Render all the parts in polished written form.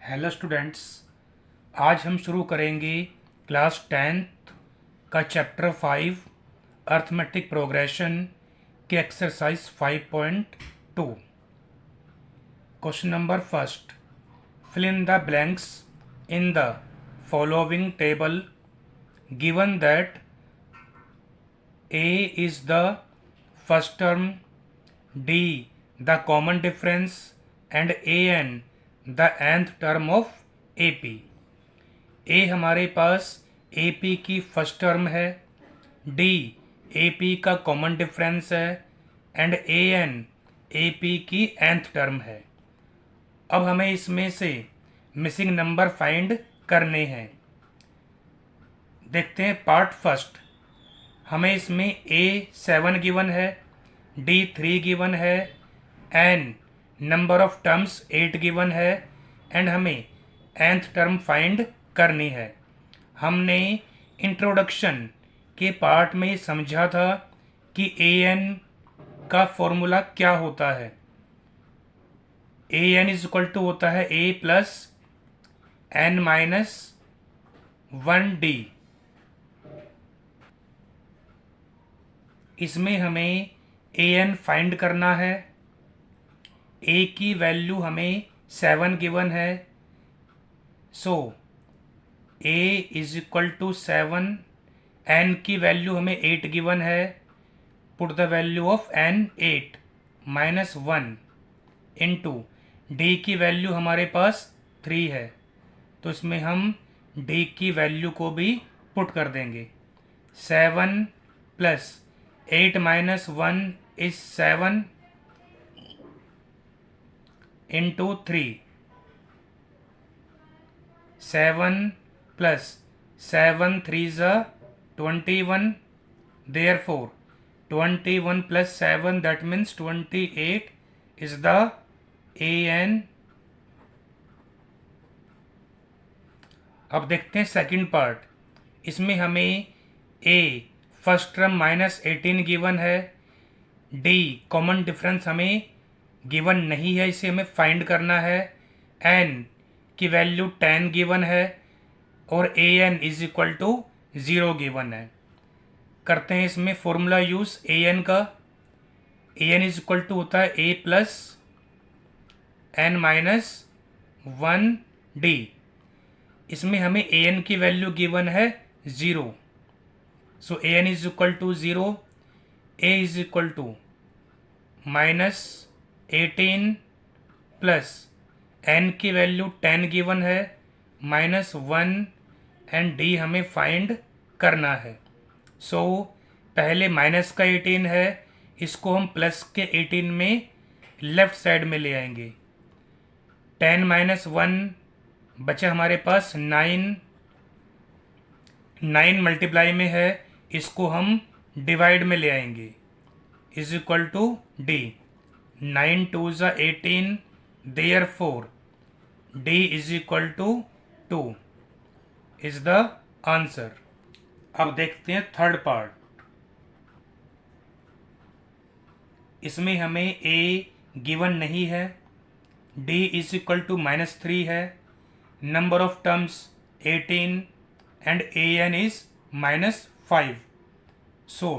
Hello students. आज हम शुरू करेंगे क्लास 10th का चैप्टर 5 अर्थमेटिक प्रोग्रेशन के exercise 5.2। Question number first, fill in the blanks in the following table given that A is the first term, D the common difference and AN the nth term of AP। A हमारे पास AP की first term है, D AP का common difference है and AN AP की nth term है। अब हमें इसमें से मिसिंग नंबर फाइंड करने हैं। देखते हैं पार्ट फर्स्ट। हमें इसमें A 7 गिवन है, D 3 गिवन है, N number of terms 8 given है एंड हमें nth टर्म फाइंड करनी है। हमने इंट्रोडक्शन के पार्ट में समझा था कि AN का फॉर्मूला क्या होता है। AN इज इक्वल टू होता है A plus N minus 1D। इसमें हमें AN फाइंड करना है। A की वैल्यू हमें 7 गिवन है, so A is equal to 7। N की वैल्यू हमें 8 गिवन है, put the value of N 8 minus 1 into D की वैल्यू हमारे पास 3 है, तो इसमें हम D की वैल्यू को भी पुट कर देंगे। 7 plus 8 minus 1 is 7 into 3। 7 plus 7 3 ज़ा 21, therefore 21 plus 7 that means 28 is the AN। अब देखते हैं सेकंड पार्ट। इसमें हमें A first term minus 18 given है, D कॉमन डिफरेंस हमें गिवन नहीं है, इसे हमें फाइंड करना है, N की वैल्यू 10 गिवन है और AN is equal to 0 given है। करते हैं इसमें फॉर्मूला यूज AN का। AN इज इक्वल टू होता है A plus N minus 1D। इसमें हमें AN की वैल्यू गिवन है 0, so AN is equal to 0। A is equal to minus 18 plus N की वैल्यू 10 गिवन है माइनस 1 एंड D हमें फाइंड करना है। सो पहले माइनस का 18 है, इसको हम प्लस के 18 में लेफ्ट साइड में ले आएंगे। 10 माइनस 1 बचा हमारे पास 9, 9 मल्टीप्लाई में है, इसको हम डिवाइड में ले आएंगे, इज इक्वल टू D। 9 2 ज़ा 18, therefore D is equal to 2 is the answer. अब देखते हैं थर्ड पार्ट। इसमें हमें A गिवन नहीं है, D is equal to minus 3 है, number of terms 18 and AN is minus 5। So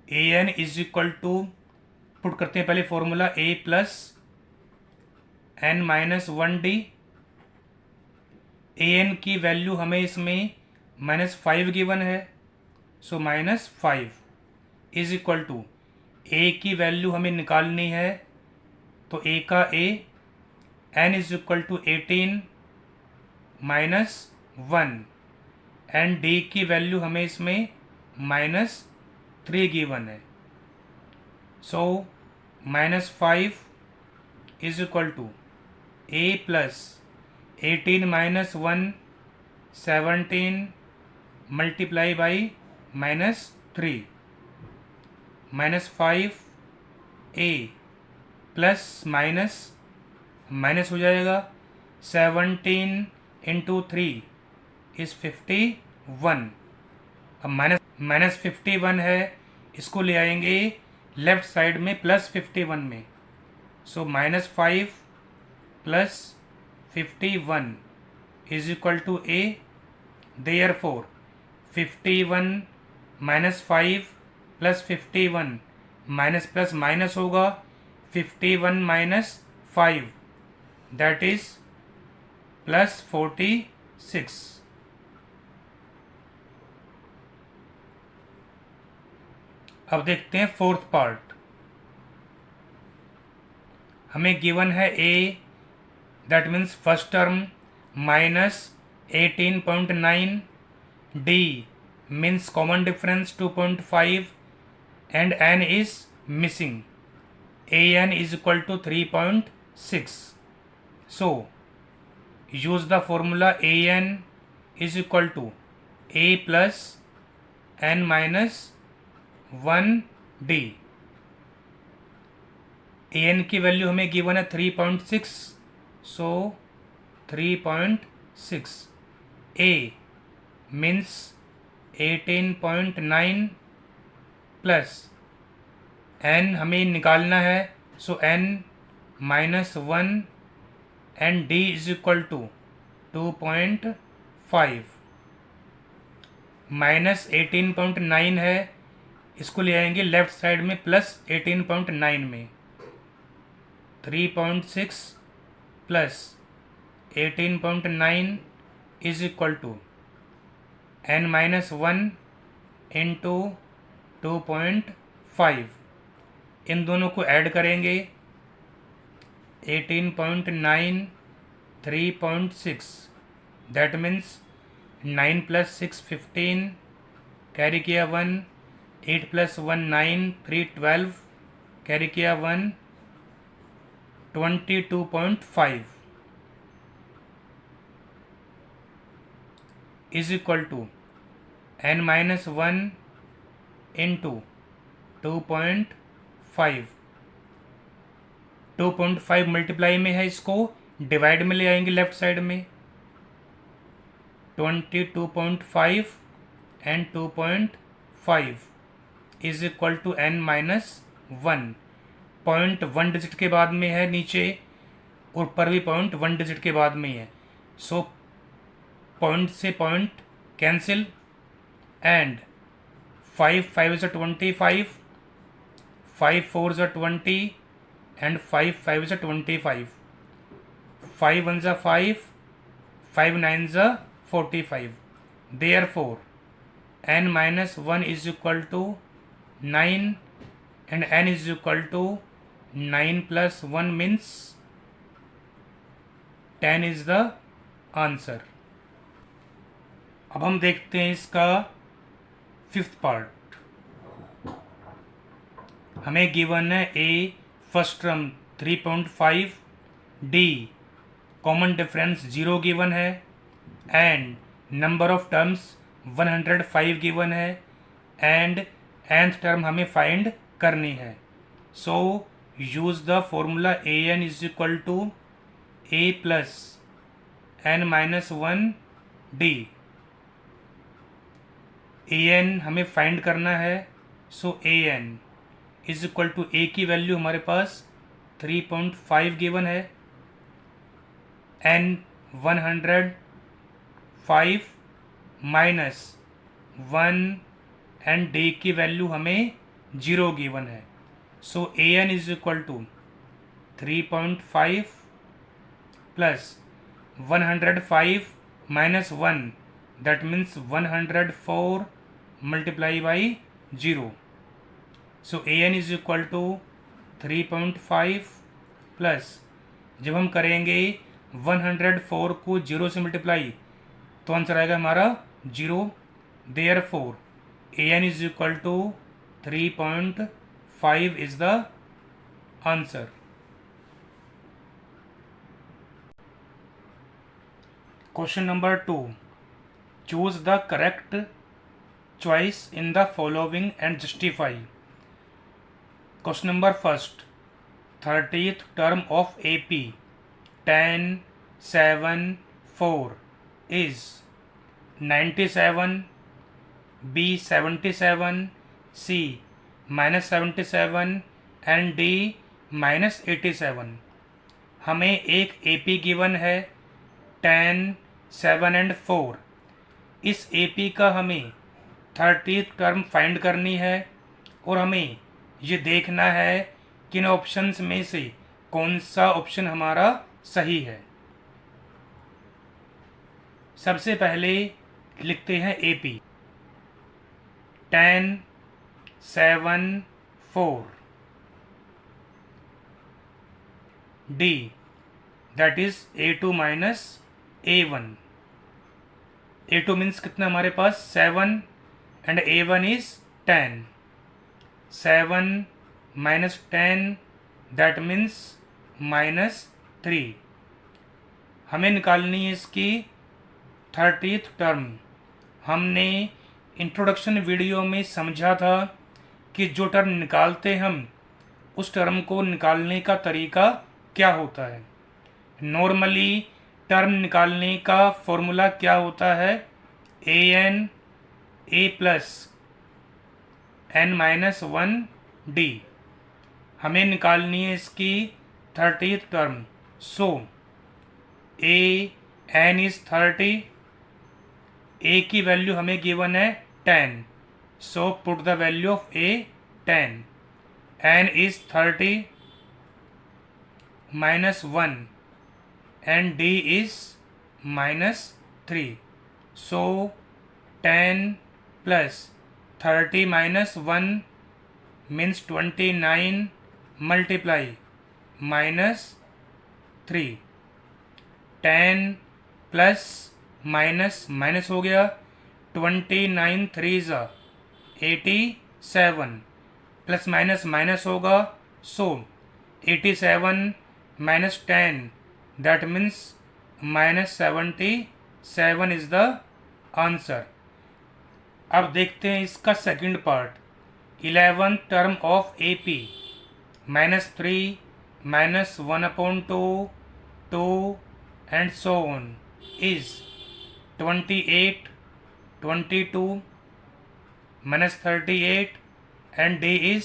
AN is equal to, put करते हैं पहले formula A plus N minus 1D। AN की वैल्यू हमें इसमें माइनस 5 गिवन है, so minus 5 is equal to A की value हमें निकालनी है, तो A का A, N is equal to 18 minus 1 and D की वैल्यू हमें इसमें माइनस 3 गिवन है, so minus 5 is equal to A plus 18 minus 1 17 multiply by minus 3, minus 5 A plus minus minus हो जाएगा, 17 इंटू 3 इज 51। अब माइनस 51 है, इसको ले आएंगे लेफ्ट साइड में प्लस 51 में, so minus 5 plus 51 is equal to A, therefore 51 minus 5 plus 51 minus plus minus होगा, 51 माइनस 5 दैट इज प्लस 46। अब देखते हैं फोर्थ पार्ट। हमें गिवन है A, that means first term minus 18.9, D means common difference 2.5 and N is missing, A N is equal to 3.6। So use the formula an is equal to a plus n minus 1d। an की value हमें given है 3.6, so 3.6, a means 18.9 plus n हमें निकालना है, so n minus 1 and d is equal to 2.5 minus 18.9 है, इसको ले आएंगे लेफ्ट साइड में प्लस 18.9 में, 3.6 plus 18.9 is equal to n minus 1 into 2.5। इन दोनों को ऐड करेंगे, 18.9 3.6 दैट मीन्स 9 प्लस 6 15, कैरी किया 1, 8 प्लस 1 9, 3 12, कैरी किया 1, 22.5 is equal to n minus 1 into 2.5। 2.5 multiply में है, इसको डिवाइड में ले आएंगे लेफ्ट साइड में, 22.5 and 2.5 is equal to n minus 1। Point 1 digit के बाद में है नीचे, और ऊपर भी पॉइंट 1 डिजिट के बाद में है, सो पॉइंट से point cancel, and 5 5 is 25, 5 4 is 20 and 5 5 is 25, 5 1 is 5, 5 9 is 45, therefore n minus 1 is equal to 9 and n is equal to 9 plus 1 means 10 is the answer। अब हम देखते हैं इसका फिफ्थ पार्ट। हमें गिवन है A first term 3.5, D common difference 0 given है, and number of terms 105 given है, and nth term हमें फाइंड करनी है। So use the formula A N is equal to A plus N minus 1 D. A N हमें find करना है, so A N is equal to A की value हमारे पास 3.5 गिवन है, एन 105 माइनस 1 एंड डी की वैल्यू हमें 0 given है, so A N is equal to 3.5 plus 105 minus 1 that means 104 multiply by 0, so A N is equal to 3.5 plus, जब हम करेंगे 104 को 0 से मल्टीप्लाई तो आंसर आएगा हमारा 0, therefore A N is equal to 3.5 is the answer. Question number 2, choose the correct choice in the following and justify। Question number first, 30th term of AP 10 7 4 is 97, B 77, C minus 77 and D minus 87। हमें एक AP given है 10, 7 and 4। इस AP का हमें 30th term find करनी है और हमें ये देखना है कि इन ऑप्शंस में से कौन सा ऑप्शन हमारा सही है। सबसे पहले लिखते हैं AP 10, 7, 4। D that is A2 minus A1। A2 means कितना हमारे पास 7 and A1 is 10। 7 minus 10 that means -3। हमें निकालनी है इसकी 30th टर्म। हमने इंट्रोडक्शन वीडियो में समझा था कि जो टर्म निकालते हम उस टर्म को निकालने का तरीका क्या होता है। नॉर्मली टर्म निकालने का फॉर्मूला क्या होता है, an a plus n-1 d। हमें निकालनी है इसकी 30th term. So n is 30, a की वैल्यू हमें गिवन है 10। So put the value of a 10। n is 30 -1 and d is -3। So 10 plus 30 minus 1 means 29 multiply -3। 10 plus minus हो गया 29 3 ज़ा 87 प्लस माइनस होगा। सो 87 minus 10 that means -77 is the answer। अब देखते हैं इसका second part. 11th term of AP -3 -1/2 2 and so on is 28 22 -38 and D is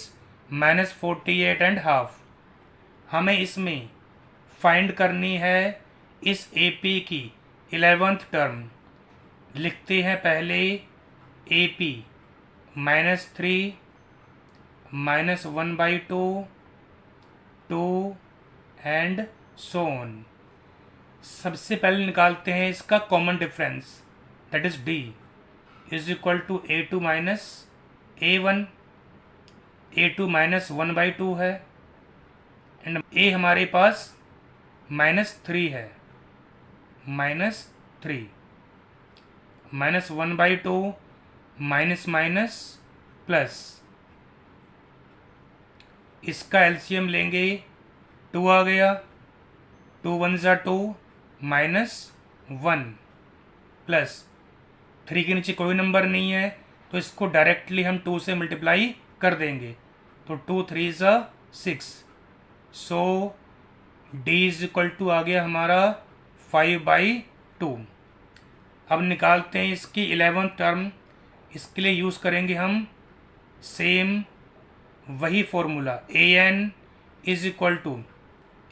-48 and half। हमें इसमें फाइंड करनी है इस AP की 11th टर्म। लिखते हैं पहले AP -3 -1/2 2 एंड सो ऑन। सबसे पहले निकालते हैं इसका common difference that is D is equal to A2 minus A1। A2 -1/2 है एंड A हमारे पास -3 है। -3 -1/2 माइनस प्लस, इसका एलसीएम लेंगे 2 आ गया। 2 1 ज़ा 2 -1 प्लस 3 के नीचे कोई नंबर नहीं है तो इसको डायरेक्टली हम 2 से मल्टीप्लाई कर देंगे। तो 2 3 ज़ा 6। सो D इज इक्वल टू आ गया हमारा 5/2। अब निकालते हैं इसकी 11th टर्म। इसके लिए यूज़ करेंगे हम सेम वही formula an is equal to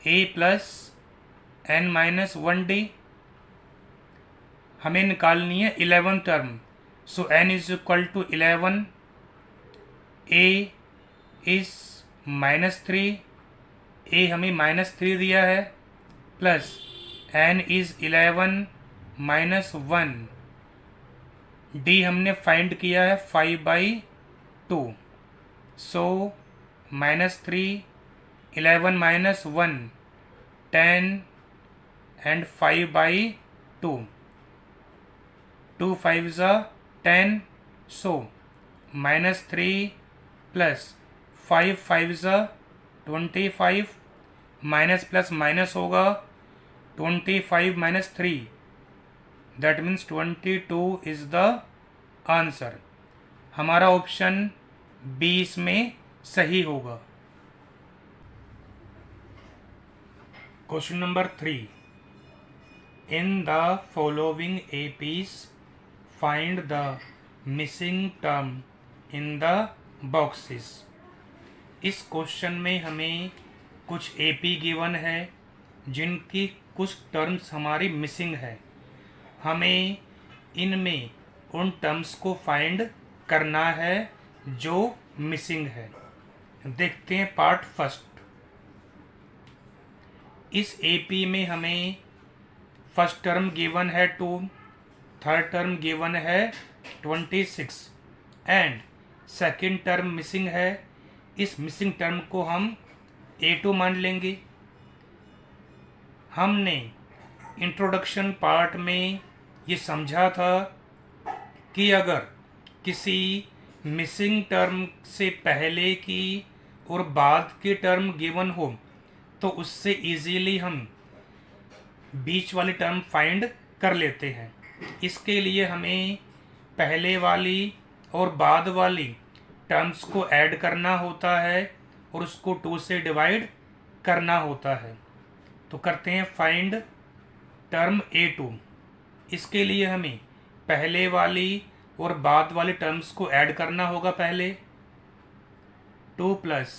a plus n-1d। हमें निकालनी है 11th term. So n is equal to 11, a is -3, a हमें -3 दिया है प्लस n इज 11 -1, d हमने फाइंड किया है 5/2। सो -3 11 -1 10 एंड 5/2। 2 5 ज़ा 10। सो -3 प्लस 5 5 ज़ा 25 माइनस प्लस माइनस होगा 25 -3 that means 22 is the answer. हमारा ऑप्शन 20 में सही होगा। Question number 3, in the following APs find the missing term in the boxes. इस क्वेश्चन में हमें कुछ AP गिवन है जिनकी कुछ टर्म्स हमारी मिसिंग है, हमें इनमें उन टर्म्स को फाइंड करना है जो मिसिंग है। देखते हैं पार्ट फर्स्ट। इस एपी में हमें फर्स्ट टर्म गिवन है 2, थर्ड टर्म गिवन है 26 एंड सेकेंड टर्म मिसिंग है। इस मिसिंग टर्म को हम A2 मान लेंगे। हमने इंट्रोडक्शन पार्ट में ये समझा था कि अगर किसी मिसिंग टर्म से पहले की और बाद की टर्म गिवन हो तो उससे इजीली हम बीच वाली टर्म फाइंड कर लेते हैं। इसके लिए हमें पहले वाली और बाद वाली टर्म्स को ऐड करना होता है और उसको 2 से डिवाइड करना होता है। तो करते हैं फाइंड टर्म A2। इसके लिए हमें पहले वाली और बाद वाली टर्म्स को ऐड करना होगा। पहले 2 +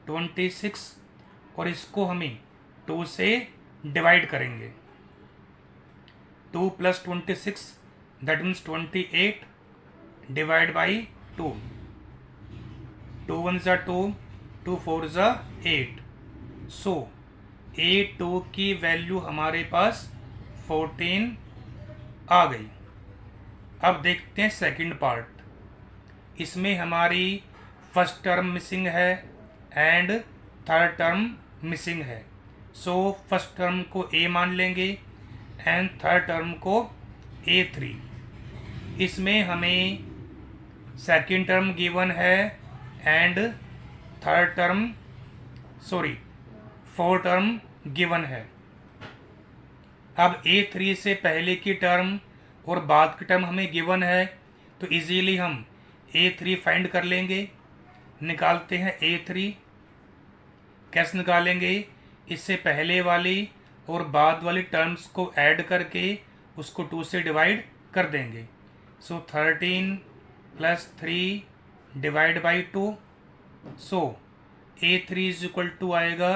26 और इसको हमें 2 से डिवाइड करेंगे। 2 + 26 that means 28 divide by 2। 2 1 = 2, 2 4 = 8। So A2 की वैल्यू हमारे पास 14 आ गई। अब देखते हैं सेकंड पार्ट। इसमें हमारी फर्स्ट टर्म मिसिंग है एंड थर्ड टर्म मिसिंग है। सो फर्स्ट टर्म को A मान लेंगे एंड थर्ड टर्म को A3। इसमें हमें सेकंड टर्म गिवन है and third term fourth term given है। अब A3 से पहले की टर्म और बाद की टर्म हमें गिवन है तो इजीली हम A3 फाइंड कर लेंगे। निकालते हैं A3। कैसे निकालेंगे? इससे पहले वाली और बाद वाली टर्म्स को ऐड करके उसको 2 से डिवाइड कर देंगे। सो 13 + 3 डिवाइड बाई 2। सो A3 = आएगा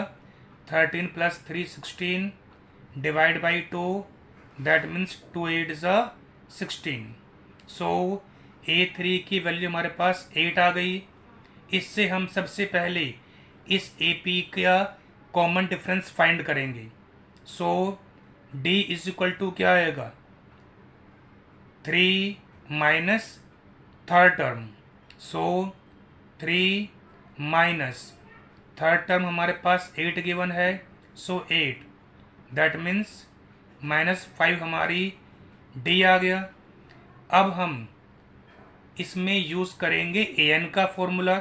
13 + 3 16 divide by 2 that means 2 8 = 16। So A3 की वैल्यू हमारे पास 8 आ गई। इससे हम सबसे पहले इस AP का कॉमन डिफरेंस फाइंड करेंगे। सो D = क्या आएगा? 3 माइनस थर्ड टर्म। सो 3 माइनस थर्ड टर्म हमारे पास 8 गिवन है। सो 8 दैट मीन्स -5 हमारी D आ गया। अब हम इसमें यूज़ करेंगे an का फॉर्मूला,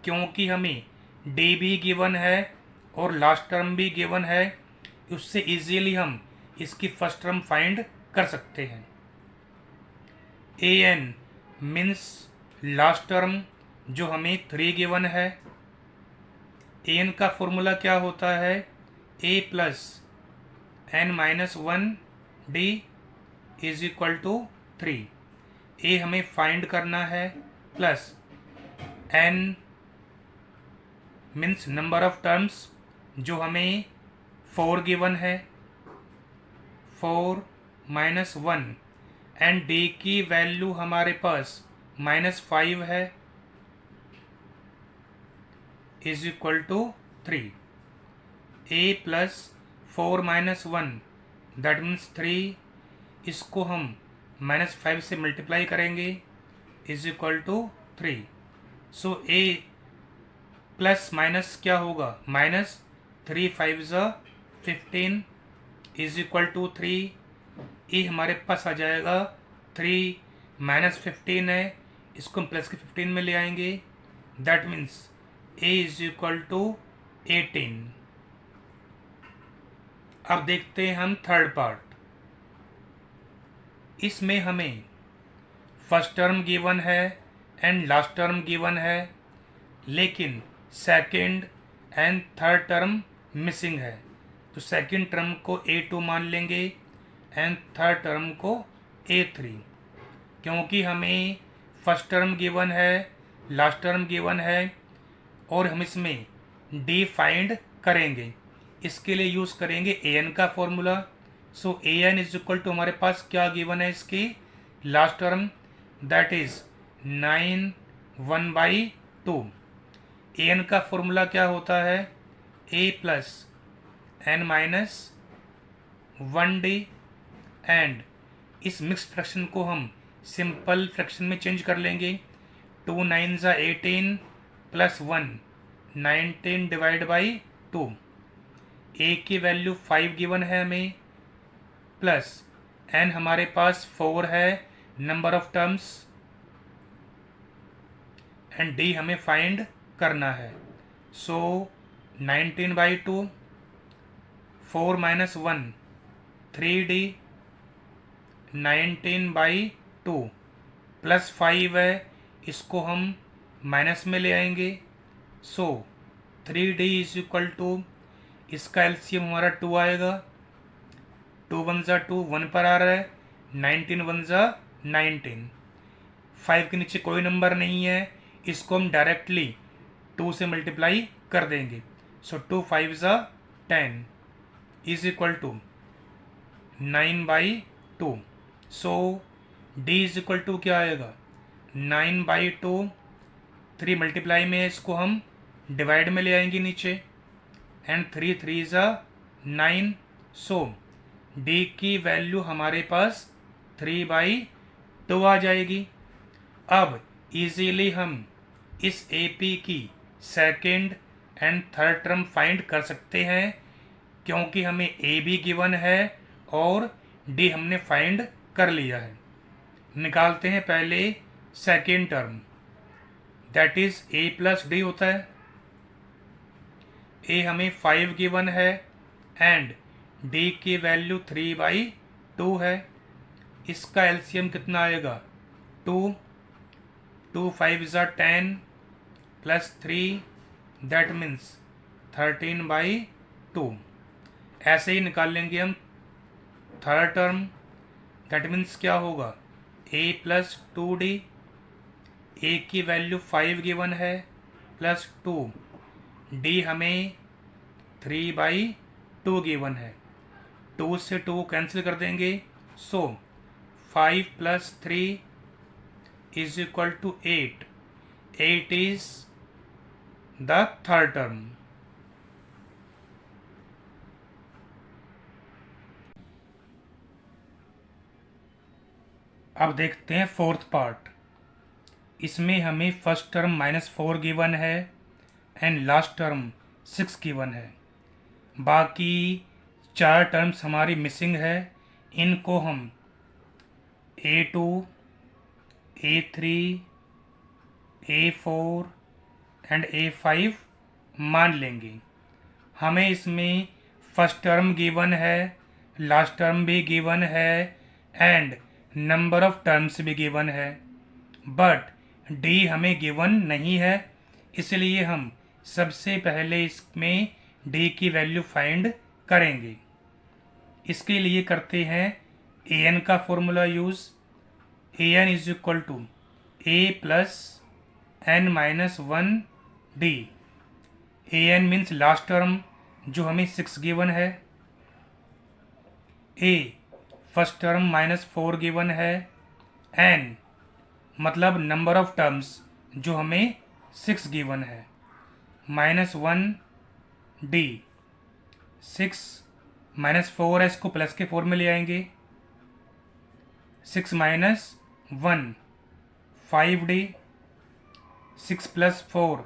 क्योंकि हमें D भी गिवन है और लास्ट टर्म भी गिवन है। उससे इजीली हम इसकी फर्स्ट टर्म फाइंड कर सकते हैं। an मीन्स लास्ट टर्म जो हमें 3 गिवन है। an का फॉर्मूला क्या होता है? a + n - 1 D = 3। a हमें फाइंड करना है plus n means number of terms जो हमें 4 गिवन है। 4 - 1 एंड D की वैल्यू हमारे पास -5 है = 3। a + 4 - 1 that means 3। इसको हम -5 से मल्टीप्लाई करेंगे = 3। सो a प्लस माइनस क्या होगा? -3 5 = 15 = 3। ए हमारे पास आ जाएगा 3 - 15 है, इसको हम प्लस के 15 में ले आएंगे दैट मीन्स a = 18। अब देखते हैं हम थर्ड पार्ट। इसमें हमें फर्स्ट टर्म गिवन है एंड लास्ट टर्म गिवन है, लेकिन second and third term missing है। तो सेकंड टर्म को A2 मान लेंगे एंड थर्ड टर्म को A3। क्योंकि हमें फर्स्ट टर्म गिवन है, लास्ट टर्म गिवन है और हम इसमें D फाइंड करेंगे, इसके लिए यूज़ करेंगे ए एन का formula. So A N is equal to हमारे पास क्या गिवन है इसकी last term, that is 9 1/2। A N का फॉर्मूला क्या होता है, ए plus N minus 1d। And इस मिक्स फ्रैक्शन को हम सिंपल फ्रैक्शन में चेंज कर लेंगे। 2 9 ज़ा 18 प्लस 1 19 डिवाइड बाई 2। ए की वैल्यू 5 गिवन है हमें, प्लस एन हमारे पास 4 है number of terms, and D हमें फाइंड करना है। सो 19/2, 4 माइनस 1 3d, 19/2 प्लस 5 है, इसको हम माइनस में ले आएंगे। सो 3d इज इक्वल टू, इसका एलसीएम हमारा 2 आएगा। 2 1 ज़ा 2, 1 पर आ रहा है, 19 1 ज़ा 19। 5 के नीचे कोई नंबर नहीं है, इसको हम डायरेक्टली 2 से मल्टीप्लाई कर देंगे। सो 2 5 ज़ा 10 is equal to 9/2। So D is equal to क्या आएगा, 9/2। 3 मल्टीप्लाई में है, इसको हम डिवाइड में ले आएंगे नीचे, एंड 3 3 ज़ा 9। सो डी की वैल्यू हमारे पास 3/2 आ जाएगी। अब इजीली हम इस ए पी की second and third term find कर सकते हैं, क्योंकि हमें ए भी गिवन है और डी हमने फाइंड कर लिया है। निकालते हैं पहले second term, that is a plus D होता है। ए हमें 5 गिवन है एंड डी की वैल्यू 3/2 है। इसका एलसीएम कितना आएगा, 2 2 5 ज़ा 10 प्लस 3, दैट मीन्स 13/2। ऐसे ही निकाल लेंगे हम थर्ड टर्म, दैट मीन्स क्या होगा, ए प्लस 2d। ए की वैल्यू 5 गिवन है प्लस 2, डी हमें 3/2 गिवन है। 2 से 2 कैंसिल कर देंगे। So 5 plus 3 is equal to 8। 8 is the third term. अब देखते हैं फोर्थ पार्ट। इसमें हमें फर्स्ट टर्म -4 गिवन है एंड लास्ट टर्म 6 गिवन है। बाकी 4 टर्म्स हमारी मिसिंग है, इनको हम A2 A3 A4 and A5 मान लेंगे। हमें इसमें फर्स्ट टर्म गिवन है, लास्ट टर्म भी गिवन है एंड नंबर ऑफ टर्म्स भी गिवन है, बट डी हमें गिवन नहीं है, इसलिए हम सबसे पहले इसमें डी की वैल्यू फाइंड करेंगे। इसके लिए करते हैं ए एन का formula use. A N is equal to A plus N minus 1d। A N means last term जो हमें 6 गिवन है, ए फर्स्ट टर्म -4 गिवन है, एन मतलब नंबर ऑफ टर्म्स जो हमें 6 गिवन है, -1d। 6 -4 है, इसको प्लस के 4 में ले आएंगे। 6 माइनस 1 5d, 6 प्लस 4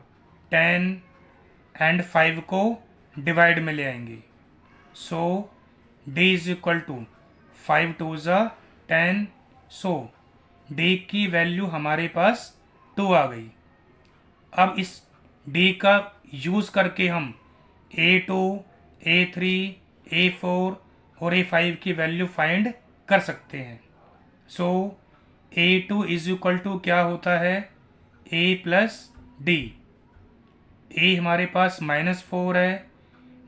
10 एंड 5 को डिवाइड में ले आएंगे। सो d इज इक्वल टू 5 2 ज़ा 10। सो d की वैल्यू हमारे पास 2 आ गई। अब इस d का यूज़ करके हम A2 A3 A4 और A5 की वैल्यू फाइंड कर सकते हैं। सो A2 इज इक्वल टू क्या होता है, A प्लस डी। A हमारे पास -4 है,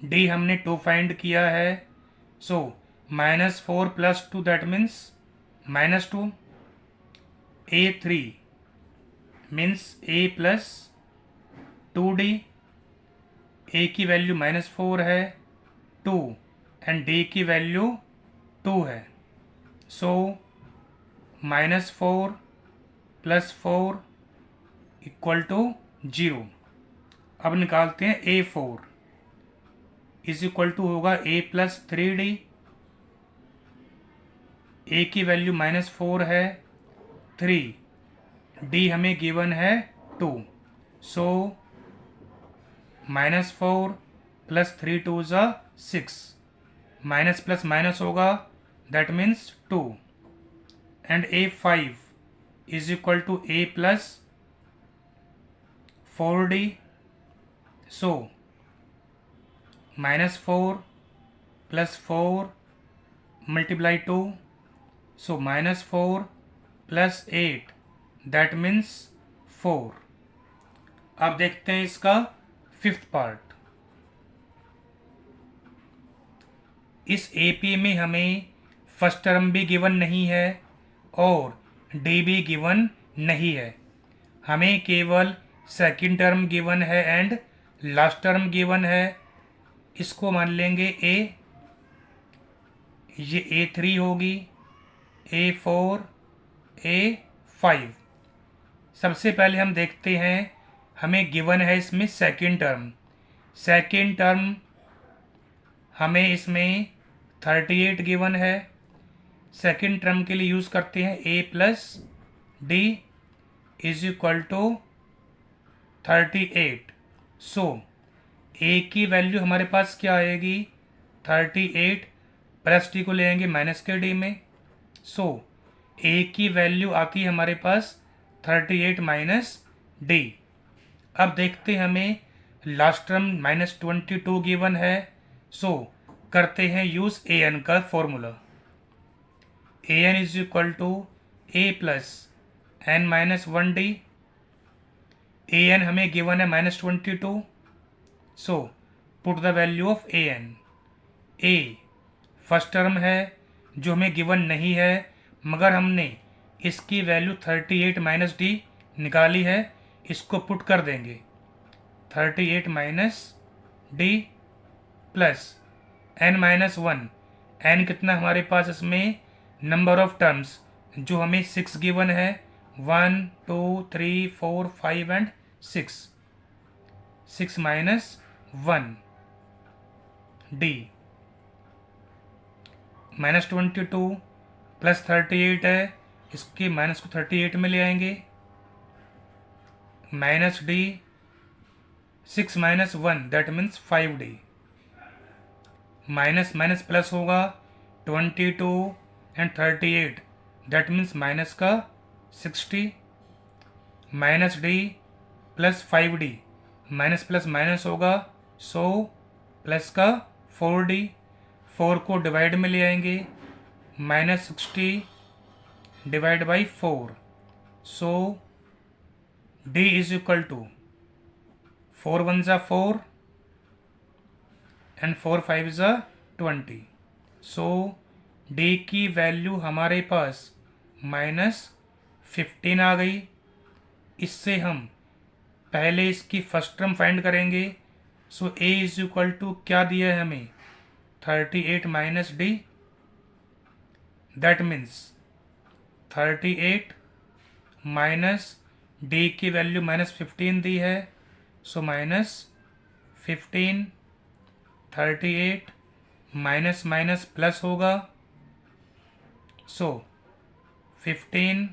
D हमने 2 फाइंड किया है। सो -4 plus 2 that means -2। A3 means A plus 2d। A की वैल्यू -4 है, 2 एंड डी की वैल्यू 2 है। सो -4 + 4 = 0। अब निकालते हैं A4 = होगा A + 3D। ए की वैल्यू -4 है, 3 डी हमें गिवन है 2। सो -4 + 3 2 = 6, माइनस प्लस माइनस होगा, that means 2 and A5 = A + 4D। So -4 + 4 × 2, so -4 + 8, that means 4। अब देखते हैं इसका 5th पार्ट। इस AP में हमें फर्स्ट टर्म भी गिवन नहीं है और D भी गिवन नहीं है, हमें केवल सेकंड टर्म गिवन है एंड लास्ट टर्म गिवन है। इसको मान लेंगे A, ये A3 होगी, A4, A5। सबसे पहले हम देखते हैं, हमें गिवन है इसमें सेकंड टर्म। सेकंड टर्म हमें इसमें 38 गिवन है। सेकंड टर्म के लिए यूज़ करते हैं A + D = 38। सो A की वैल्यू हमारे पास क्या आएगी, 38 + D को लेंगे माइनस के D में। सो A की वैल्यू आती है हमारे पास 38 - D। अब देखते हैं हमें लास्ट टर्म -22 गिवन है। सो करते हैं यूज़ an का formula. an = A + n - 1D। an हमें गिवन है -22। So put the value of an। a first term है जो हमें गिवन नहीं है, मगर हमने इसकी वैल्यू 38 - D निकाली है, इसको पुट कर देंगे। 38 - D प्लस n - 1। n कितना हमारे पास इसमें नंबर ऑफ टर्म्स जो हमें 6 गिवन है, 1 2 3 4 5 एंड 6। 6 - 1 D -22 + 38 है, इसके माइनस को 38 में ले आएंगे, -D 6 - 1 that means 5D। Minus minus plus होगा, 22 एंड 38 दैट मीन्स माइनस का 60, -D + 5D, minus plus minus होगा, सो प्लस का 4D। 4 को डिवाइड में ले आएंगे, -60 / 4। सो D = 4 1 = 4 एंड 4 5 = 20। सो D की वैल्यू हमारे पास -15 आ गई। इससे हम पहले इसकी फर्स्ट टर्म फाइंड करेंगे। सो A = क्या दिया है हमें, 38 - D, दैट मीन्स 38 - D की वैल्यू -15 दी है, सो -15, 38 माइनस माइनस प्लस होगा, सो 15,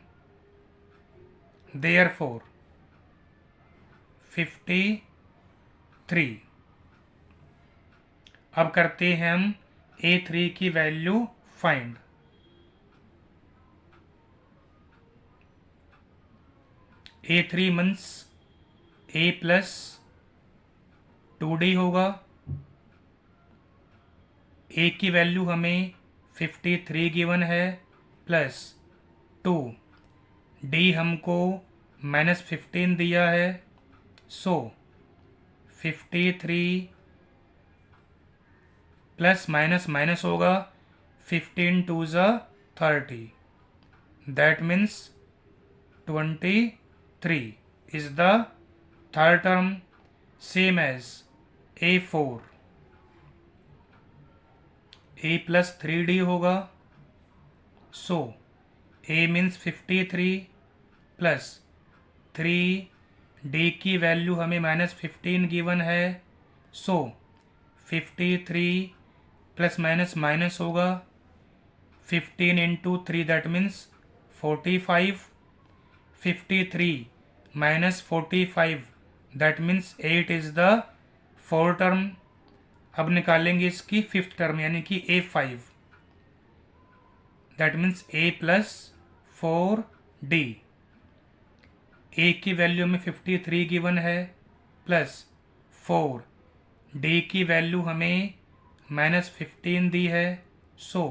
देयरफॉर 53। अब करते हैं हम A3 की value find. A3 means A + 2D होगा। A की वैल्यू हमें 53 गिवन है, प्लस 2 D हमको -15 दिया है। सो 53 प्लस माइनस माइनस होगा, 15 2 = 30, that means 23 is the third term, same as A4। A plus 3D होगा। सो ए मीन्स 53 प्लस 3D की वैल्यू हमें -15 गिवन है। सो 53 प्लस माइनस माइनस होगा, 15 into 3 that means 45, 53 minus 45 that means 8 is the 4 term. अब निकालेंगे इसकी 5th term यानी कि A5, that means A plus 4D। ए की वैल्यू में 53 गिवन है प्लस 4D की वैल्यू हमें -15 दी है। सो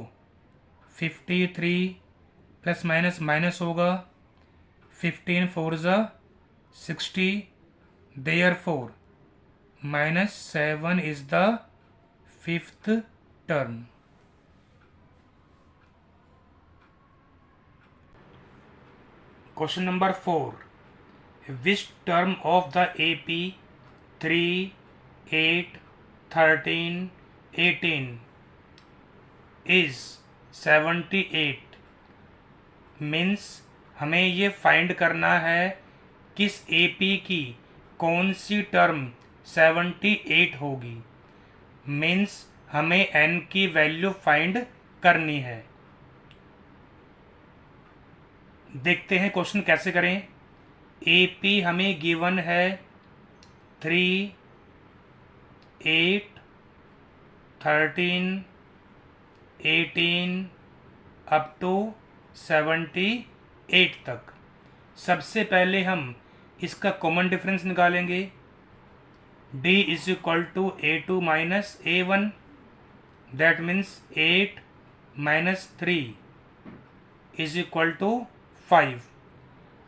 53 प्लस माइनस माइनस होगा, 15 4 ज़ा 60, therefore -7 is the 5th term. Question number 4, which term of the AP 3, 8, 13, 18 is 78? Means हमें ये फाइंड करना है किस AP की कौन सी टर्म 78 होगी। मीन्स हमें n की वैल्यू फाइंड करनी है। देखते हैं क्वेश्चन कैसे करें। AP हमें गिवन है 3, 8, 13, 18 अप टू 78 तक। सबसे पहले हम इसका कॉमन डिफरेंस निकालेंगे। D is equal to A2 minus A1, that means 8 minus 3 is equal to 5।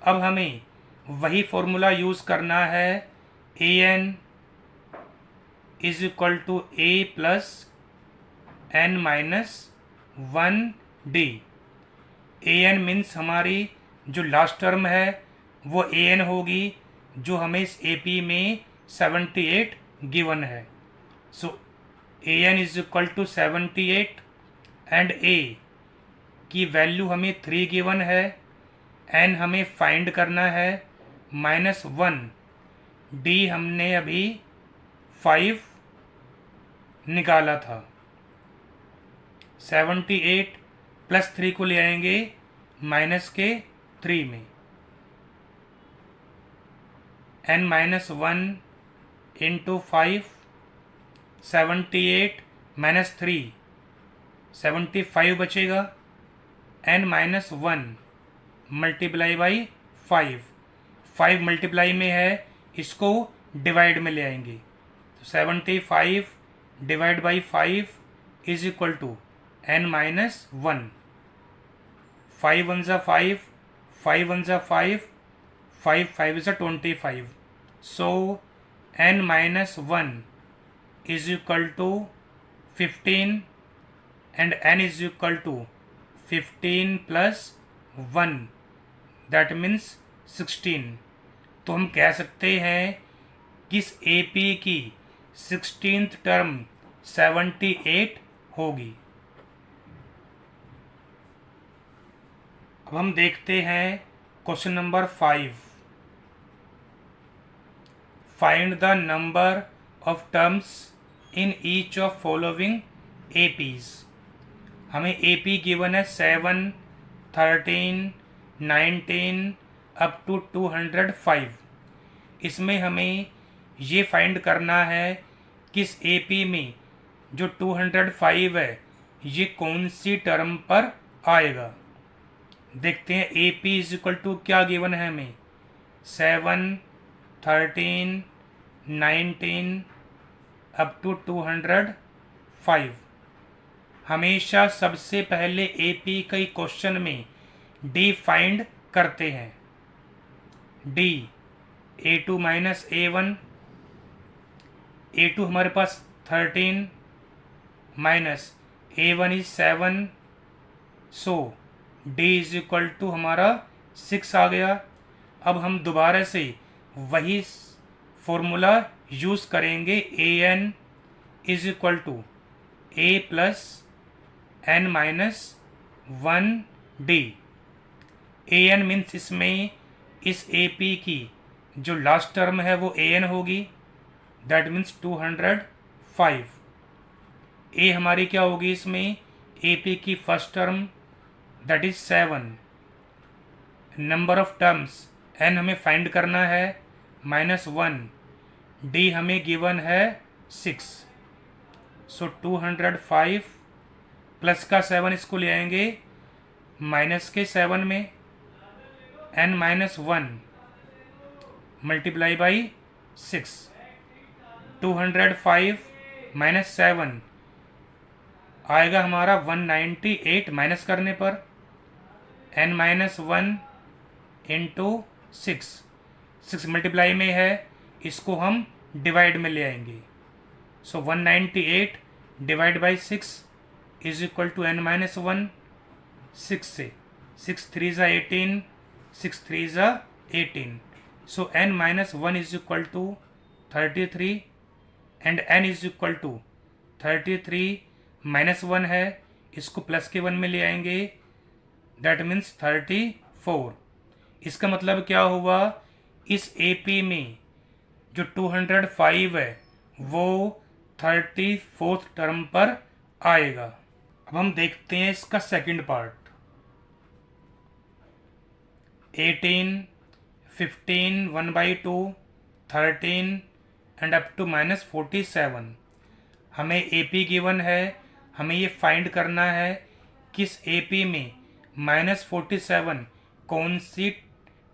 अब हमें वही फॉर्मूला यूज़ करना है। an is equal to a plus n minus 1d। an means हमारी जो लास्ट टर्म है वो an होगी जो हमें इस AP में 78 गिवन है। So an is equal to 78 and a की वैल्यू हमें 3 गिवन है, n हमें फाइंड करना है -1, d हमने अभी 5 निकाला था। 78 प्लस 3 को ले आएंगे माइनस के 3 में, n माइनस 1 इंटू 5, 78 माइनस 3 75 बचेगा, n minus 1 multiply by 5 multiply में है, इसको डिवाइड में ले आएंगे तो 75 divide by 5 is equal to n minus 1। 5 1 ज़ा 5, 5 1 ज़ा 5, 5 5 ज़ा 25। So n minus 1 is equal to 15 and n is equal to 15 plus 1 that means 16। तो हम कह सकते हैं कि इस AP की 16th टर्म 78 होगी। अब हम देखते हैं question number 5। Find the number of terms in each of following APs। हमें AP गिवन है 7, 13, 19 अप टू 205। इसमें हमें ये फाइंड करना है कि इस AP में जो 205 है ये कौन सी टर्म पर आएगा। देखते हैं AP इज इक्वल टू क्या गिवन है हमें 7, 13, 19 अप टू 205। हमेशा सबसे पहले AP के क्वेश्चन में D फाइंड करते हैं। D A2 minus A1, A2 हमारे पास 13 minus A1 is 7, so D is equal to हमारा 6 आ गया। अब हम दोबारा से वही फॉर्मूला यूज़ करेंगे। AN is equal to A plus n minus 1d। A N means इसमें इस ए पी की जो लास्ट टर्म है वो ए एन होगी, दैट मीन्स 205। ए हमारी क्या होगी इसमें, ए पी की first term that is 7। Number of terms N हमें फाइंड करना है -1, डी हमें गिवन है 6। सो 205 प्लस का 7 इसको ले आएंगे माइनस के 7 में, n minus 1 multiply by 6। 205 minus 7 आएगा हमारा 198 माइनस करने पर, n माइनस 1 इंटू 6 मल्टीप्लाई में है, इसको हम डिवाइड में ले आएंगे। So 198 divide by 6 is equal to n minus 1। 6 से 6 3 ज़ा 18, 6 3 ज़ा 18। So n minus 1 is equal to 33 and n is equal to 33 minus 1 है, इसको प्लस के 1 में ले आएंगे, दैट मीन्स 34। इसका मतलब क्या हुआ, इस ए पी में जो 205 है वो 34th टर्म पर आएगा। अब हम देखते हैं इसका second part. 18, 15, 1/2, 13 and up to -47। हमें ए पी गिवन है, हमें ये फाइंड करना है किस ए पी में -47 कौन सी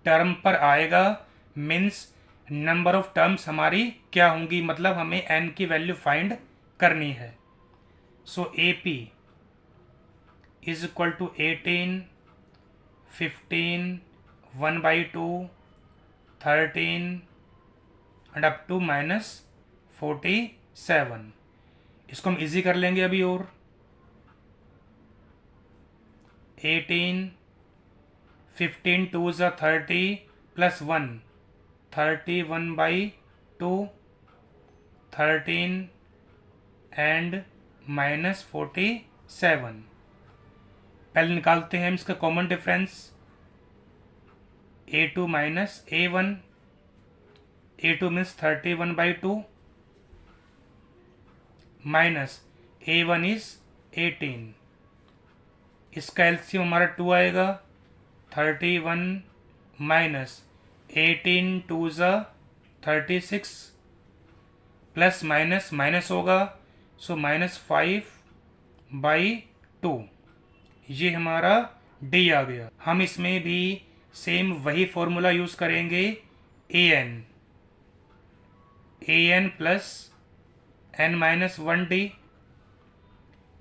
टर्म पर आएगा, मीन्स नंबर ऑफ टर्म्स हमारी क्या होंगी, मतलब हमें n की वैल्यू फाइंड करनी है। So A P is equal to 18, 15, 1/2, 13 and up to -47। इसको हम इजी कर लेंगे अभी और। 18, 15 2 ज़ा 30 प्लस 1, 31/2, 13 एंड -47। पहले निकालते हैं हम इसका common difference. a2 minus a1, a2 means 31/2 minus a1 is 18। इसका एलसीएम हमारा 2 आएगा, 31 माइनस 18 2 ज़ा 36 प्लस माइनस माइनस होगा, सो -5/2। ये हमारा डी आ गया। हम इसमें भी सेम वही फॉर्मूला यूज़ करेंगे, an plus n minus 1d।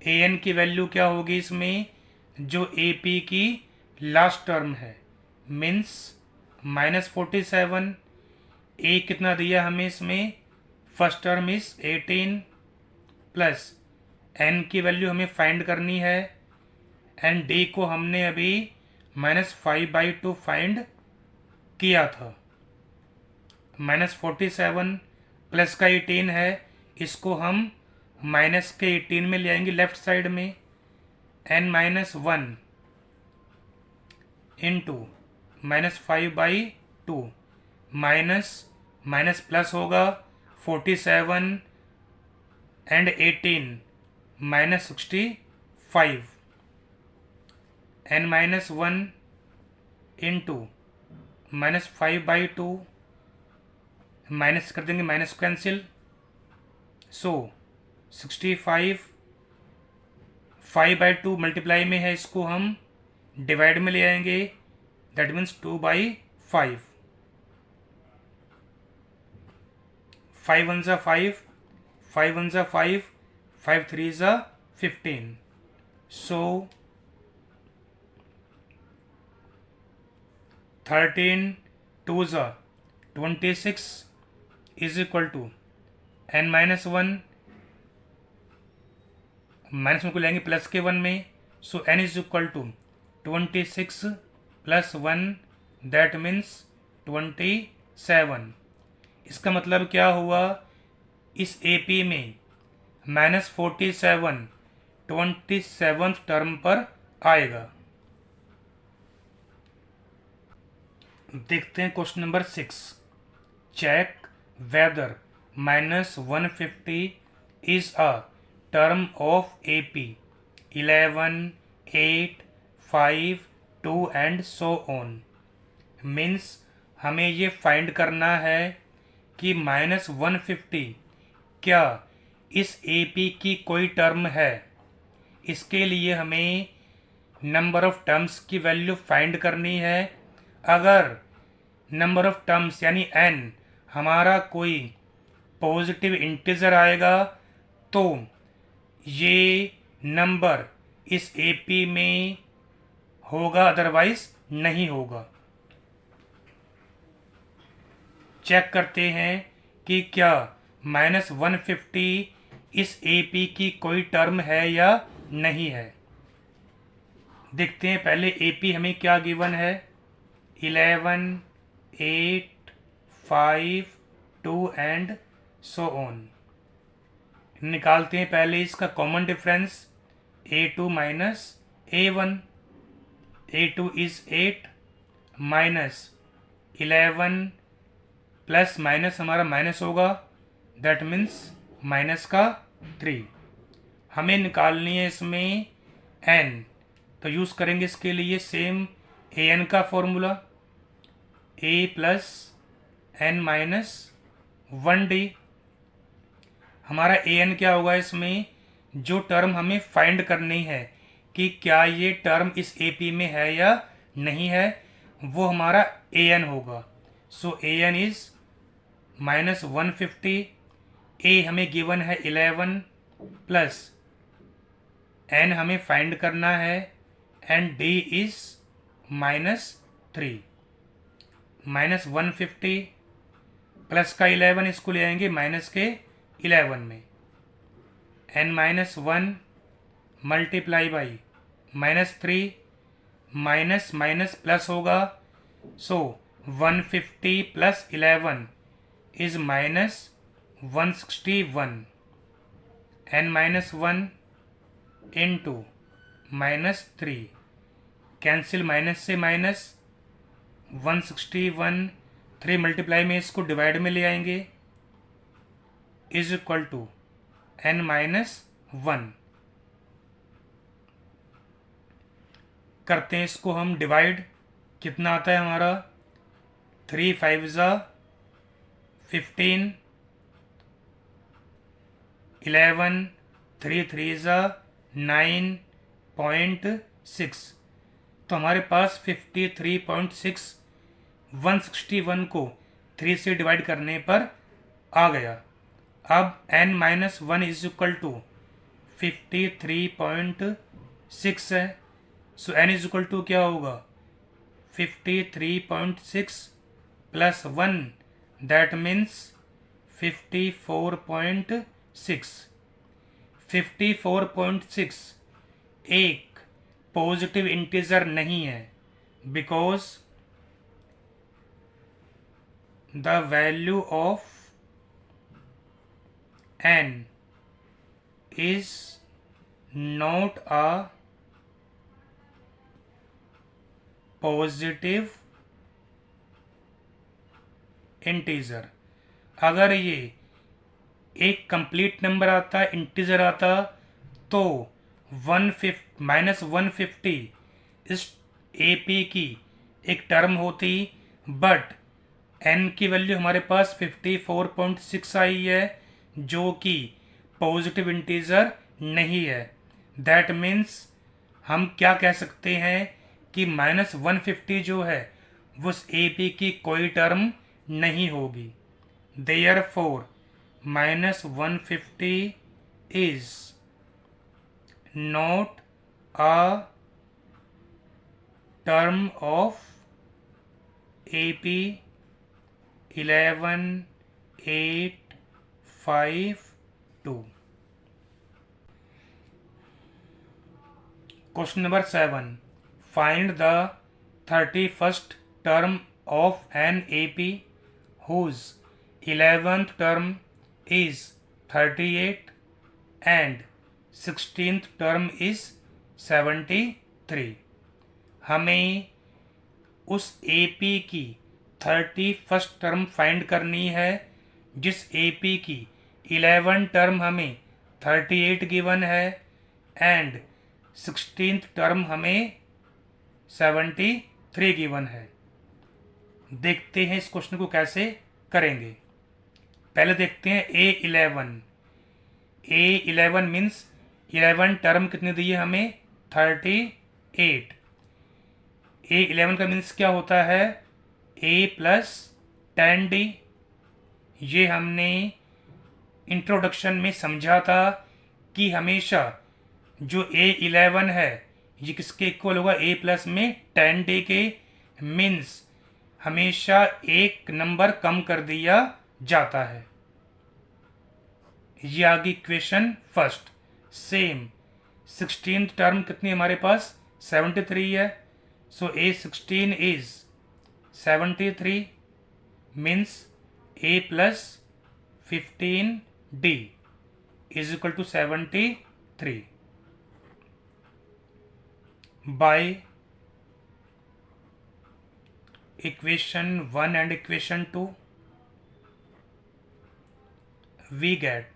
an की वैल्यू क्या होगी इसमें, जो ए पी की लास्ट टर्म है, मीन्स -47। ए कितना दिया हमें इसमें, first term is 18 plus n की वैल्यू हमें फाइंड करनी है, एंड डी को हमने अभी -5/2 फाइंड किया था। -47 प्लस का 18 है, इसको हम माइनस के 18 में ले आएंगे लेफ्ट साइड में, n minus 1 into -5/2 minus minus plus होगा, 47 and 18 -65। n minus 1 into -5/2 minus कर देंगे, माइनस कैंसिल, सो 65 5/2 मल्टीप्लाई में है, इसको हम डिवाइड में ले आएंगे, दैट मीन्स 2/5। 5 1 ज़ा 5, 5 1 ज़ा 5, 5 3 ज़ा 15। सो 13 2 ज़ा 26 is equal to n minus 1, minus में को लेंगे प्लस के 1 में, so n is equal to 26 plus 1, that means 27। इसका मतलब क्या हुआ, इस ए पी में -47 27th टर्म पर आएगा। देखते हैं question number 6। Check whether -150 is a term of AP 11, 8, 5, 2 and so on. Means हमें ये फाइंड करना है कि -150 क्या इस AP की कोई टर्म है। इसके लिए हमें नंबर ऑफ टर्म्स की वैल्यू फाइंड करनी है। अगर नंबर ऑफ टर्म्स यानी n हमारा कोई पॉजिटिव इंटीजर आएगा तो ये नंबर इस AP में होगा, अदरवाइज नहीं होगा। चेक करते हैं कि क्या -150 इस AP की कोई टर्म है या नहीं है। देखते हैं पहले AP हमें क्या गिवन है, 11, 8, 5, 2 एंड सो ऑन। निकालते हैं पहले इसका common difference, A2 minus A1। A2 is 8 minus 11 plus minus हमारा माइनस होगा, दैट मीन्स माइनस का 3। हमें निकालनी है इसमें n, तो यूज़ करेंगे इसके लिए सेम an का formula, a plus n minus 1d। हमारा an क्या होगा, इसमें जो टर्म हमें फाइंड करनी है कि क्या ये टर्म इस AP में है या नहीं है, वो हमारा an होगा। सो an इज -150, a हमें गिवन है 11 प्लस n हमें फाइंड करना है एंड d इज -3। -150 प्लस का 11, इसको ले आएंगे माइनस के 11 में, n-1 multiply by -3, minus minus plus होगा। सो 150 plus 11 is -161, n-1 into -3, cancel minus से माइनस, 161 3 मल्टीप्लाई में इसको डिवाइड में ले आएंगे, इज इक्वल टू n-1। करते हैं इसको हम डिवाइड, कितना आता है हमारा, 3 5 15, 11 3 3 9.6। तो हमारे पास 53.6 161 को 3 से डिवाइड करने पर आ गया। अब n-1 इज इक्वल टू 53.6 है। So n is equal to क्या होगा, 53.6 प्लस 1, दैट मीन्स 54.6। 54.6 एक पॉजिटिव इंटीजर नहीं है, because the value of n is not a positive integer। अगर ये एक कंप्लीट नंबर आता, इंटीजर आता, तो -150 इस AP की एक टर्म होती, बट n की वैल्यू हमारे पास 54.6 आई है, जो कि पॉजिटिव इंटीजर नहीं है। दैट मीन्स हम क्या कह सकते हैं कि -150 जो है वो उस AP की कोई टर्म नहीं होगी। Therefore -150 is not a term of AP 11, 8, 5, 2। Question number 7। Find the 31st term of an AP whose 11th term is 38 and 16th term is 73। हमें उस AP की 31st टर्म फाइंड करनी है जिस AP की 11 टर्म हमें 38 गिवन है and 16th term हमें 73 गिवन है। देखते हैं इस क्वेश्चन को कैसे करेंगे। पहले देखते हैं A11 मीन्स 11 टर्म कितने दिए हमें 38। A11 का मीन्स क्या होता है A प्लस 10D। ये हमने इंट्रोडक्शन में समझा था कि हमेशा जो A11 है ये किसके इक्वल होगा A प्लस में 10D के। मीन्स हमेशा एक नंबर कम कर दिया जाता है। ये आगे equation first. Same 16th term कितनी हमारे पास 73 है। So A16 is 73 means A plus 15D is equal to 73 by equation 1 and equation 2 we get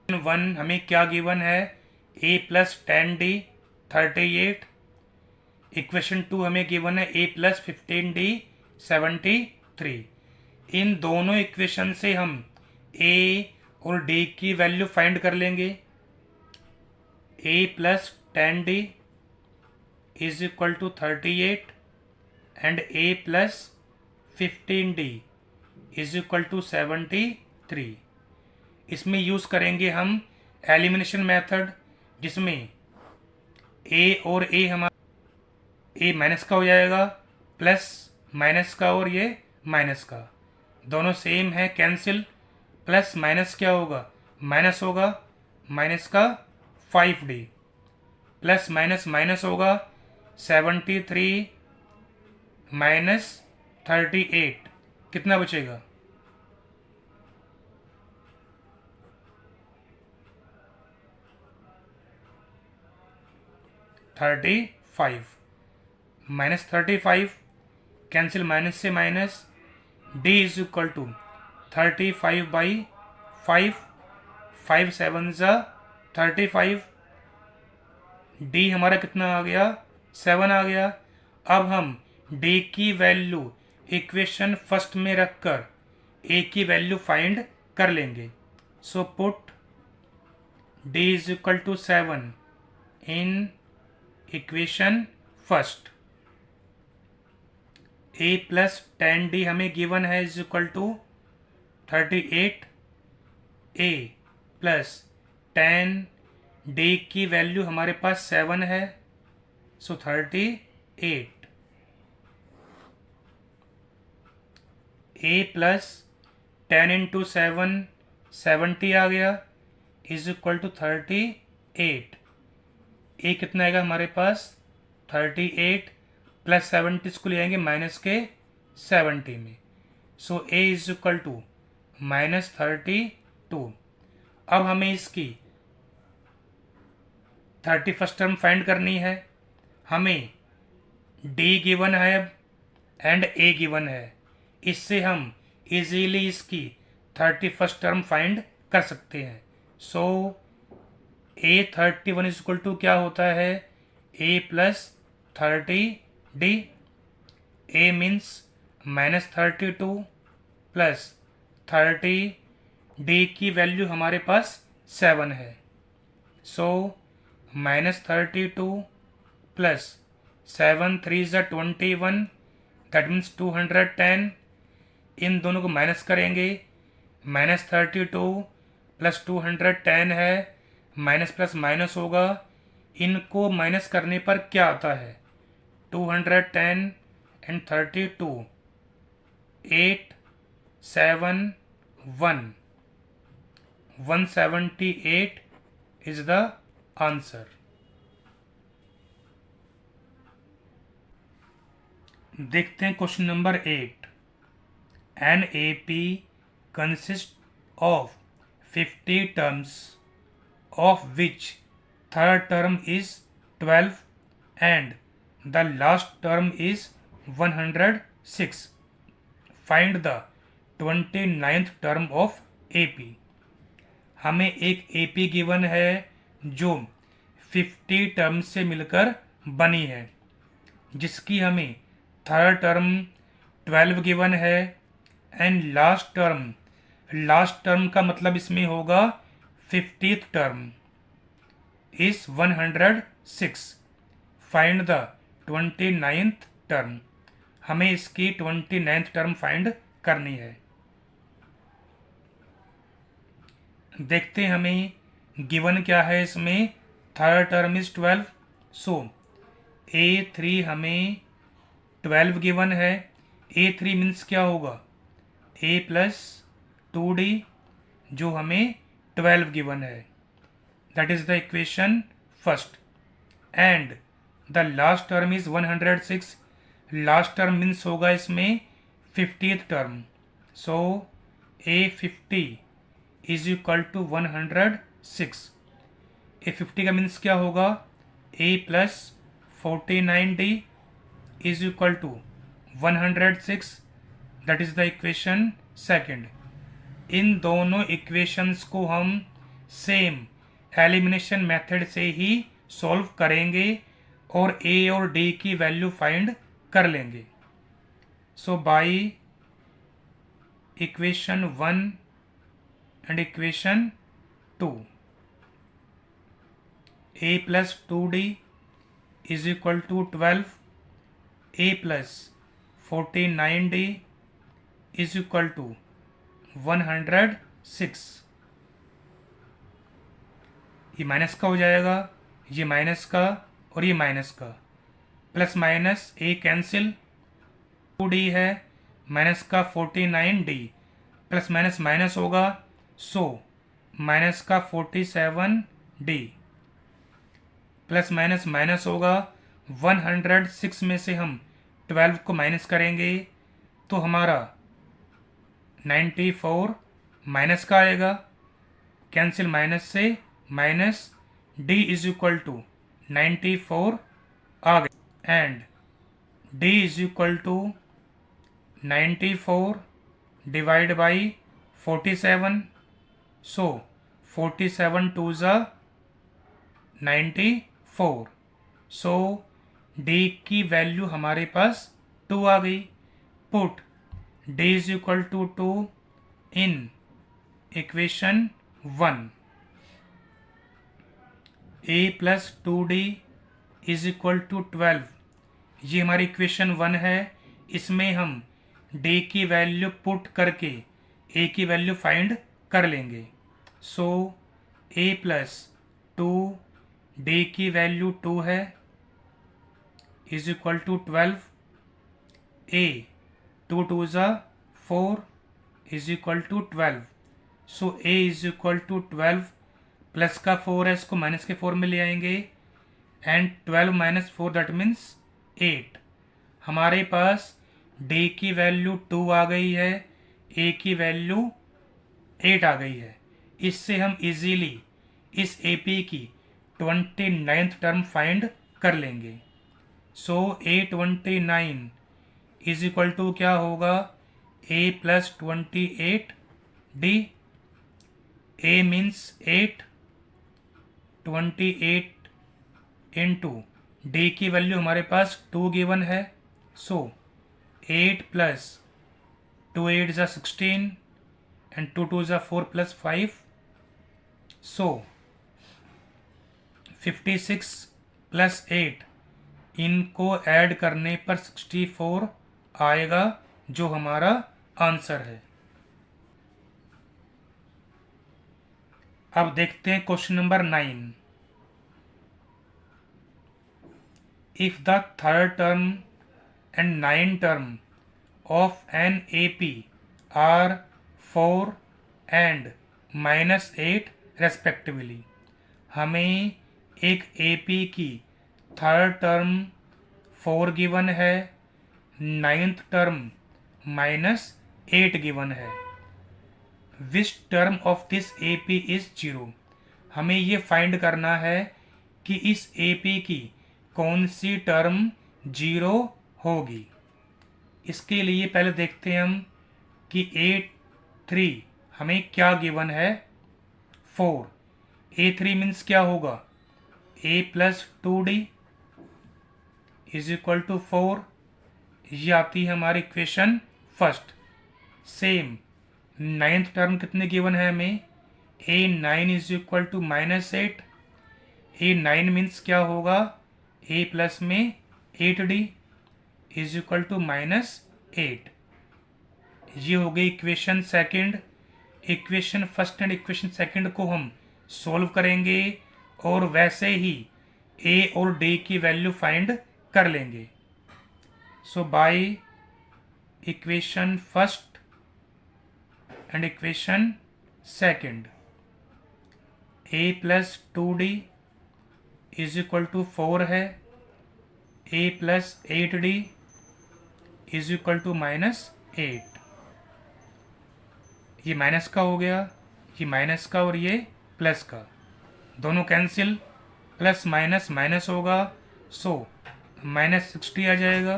1 हमें क्या गिवन है A प्लस 10D 38। इक्वेशन 2 हमें गिवन है A प्लस 15D 73। इन दोनों इक्वेशन से हम A और D की वैल्यू फाइंड कर लेंगे। A plus 10D is equal to 38 and A plus 15D is equal to 73। इसमें यूज़ करेंगे हम एलिमिनेशन मेथड, जिसमें A और A हमारा A माइनस का हो जाएगा प्लस माइनस का और ये माइनस का, दोनों सेम है कैंसिल। प्लस माइनस क्या होगा माइनस होगा, माइनस का 5D प्लस माइनस माइनस होगा 73 माइनस 38 कितना बचेगा 35 माइनस 35 कैंसिल माइनस से minus. D is equal to 35 by 5, 5 7 ज़ा 35। D हमारा कितना आ गया 7 आ गया। अब हम D की वैल्यू इक्वेशन फर्स्ट में रखकर A की वैल्यू फाइंड कर लेंगे। So put D is equal to 7 in equation first. A plus 10D हमें गिवन है is equal to 38। A plus 10D की वैल्यू हमारे पास 7 है, सो 38। A प्लस 10 इंटू 7 70 आ गया इज इक्वल टू 38। A कितना आएगा हमारे पास 38 प्लस 70 इसको ले आएंगे माइनस के 70 में। So A is equal to minus 32। अब हमें इसकी 31st टर्म फाइंड करनी है। हमें D गिवन है एंड A गिवन है, इससे हम इजीली इसकी 31st टर्म फाइंड कर सकते हैं। सो A31 इज इक्वल टू क्या होता है A plus 30D। A means minus 32 plus 30D की वैल्यू हमारे पास 7 है। सो माइनस 32 प्लस 7 3 ज़ा 21 दैट मीन्स 210। इन दोनों को माइनस करेंगे, माइनस 32 प्लस 210 है, माइनस प्लस माइनस होगा। इनको माइनस करने पर क्या आता है 210 एंड 32 8 7 1 178 इज द आंसर। देखते हैं question number 8। An AP consist of 50 terms of which third term is 12 and the last term is 106. Find the 29th term of AP. हमें एक AP गिवन है जो 50 टर्म से मिलकर बनी है, जिसकी हमें थर्ड टर्म 12 गिवन है एंड लास्ट टर्म का मतलब इसमें होगा 50th term is 106. Find the 29th term. हमें इसकी 29th टर्म फाइंड करनी है. देखते हैं हमें गिवन क्या है. इसमें third term is 12. So A3 हमें 12 गिवन है. A3 मीन्स क्या होगा, A प्लस 2D जो हमें 12 गिवन है. That is the equation first. And the last term is 106. Last term means होगा इसमें 50th term. So A50 is equal to 106. A50 का मीन्स क्या होगा, A plus 49D is equal to 106. That is the equation second. इन दोनों equations को हम same elimination method से ही सॉल्व करेंगे और A और D की वैल्यू फाइंड कर लेंगे. So by equation 1 and equation 2, A plus 2D is equal to 12, A plus 49D is equal to 106. ये माइनस का हो जाएगा, ये माइनस का और ये माइनस का. Plus minus A cancel, 2D है माइनस का 49D, प्लस माइनस माइनस होगा. सो माइनस का 47D प्लस माइनस माइनस होगा. 106 में से हम 12 को माइनस करेंगे तो हमारा 94 माइनस का आएगा. कैंसिल माइनस से minus, D is equal to 94 आ गया and D is equal to 94 divide by 47. So 47 two ज़ा 94. सो D की वैल्यू हमारे पास 2 आ गई. Put D is equal to 2 in equation 1. A plus 2D is equal to 12. ये हमारी इक्वेशन 1 है. इसमें हम D की वैल्यू पुट करके A की वैल्यू फाइंड कर लेंगे. सो A प्लस 2, D की वैल्यू 2 है, इज इक्वल टू 12. A 2 2 ज़ा 4 is equal to 12. So A is equal to 12. Plus का 4 है, इसको माइनस के 4 में ले आएंगे एंड 12 माइनस 4 दैट मीन्स 8. हमारे पास D की वैल्यू 2 आ गई है, A की वैल्यू 8 आ गई है. इससे हम इजीली इस AP की 29th टर्म फाइंड कर लेंगे. सो A29 इज इक्वल टू क्या होगा, A plus 28D. A means 8, 28 into D की वैल्यू हमारे पास 2 गिवन है. सो 8 प्लस 2 8 ज़ा 16 एंड 2 2 ज़ा 4 प्लस 5. सो 56 प्लस 8 इनको ऐड करने पर 64 आएगा जो हमारा आंसर है. अब देखते हैं question number 9. If the third term and 9 term of an AP are 4 and -8 respectively. हमें एक AP की थर्ड टर्म 4 गिवन है, 9th टर्म -8 गिवन है. Which term of this AP is 0. हमें ये फाइंड करना है कि इस AP की कौन सी टर्म जीरो होगी। इसके लिए पहले देखते हैं हम कि A3 हमें क्या गिवन है, 4। A3 मीन्स क्या होगा, A plus 2D is equal to 4। ये आती है हमारी equation first. Same ninth term कितने गिवन है हमें, A9 is equal to -8। A9 means क्या होगा, A प्लस में 8D इज इक्वल टू -8। ये हो गई equation second. Equation first and equation second को हम सॉल्व करेंगे और वैसे ही A और D की वैल्यू फाइंड कर लेंगे। So by equation first and equation second, A plus 2D is equal to 4 है, A plus 8D is equal to -8। ये माइनस का हो गया, ये माइनस का और ये प्लस का, दोनों कैंसिल, प्लस माइनस माइनस होगा, सो -60 आ जाएगा,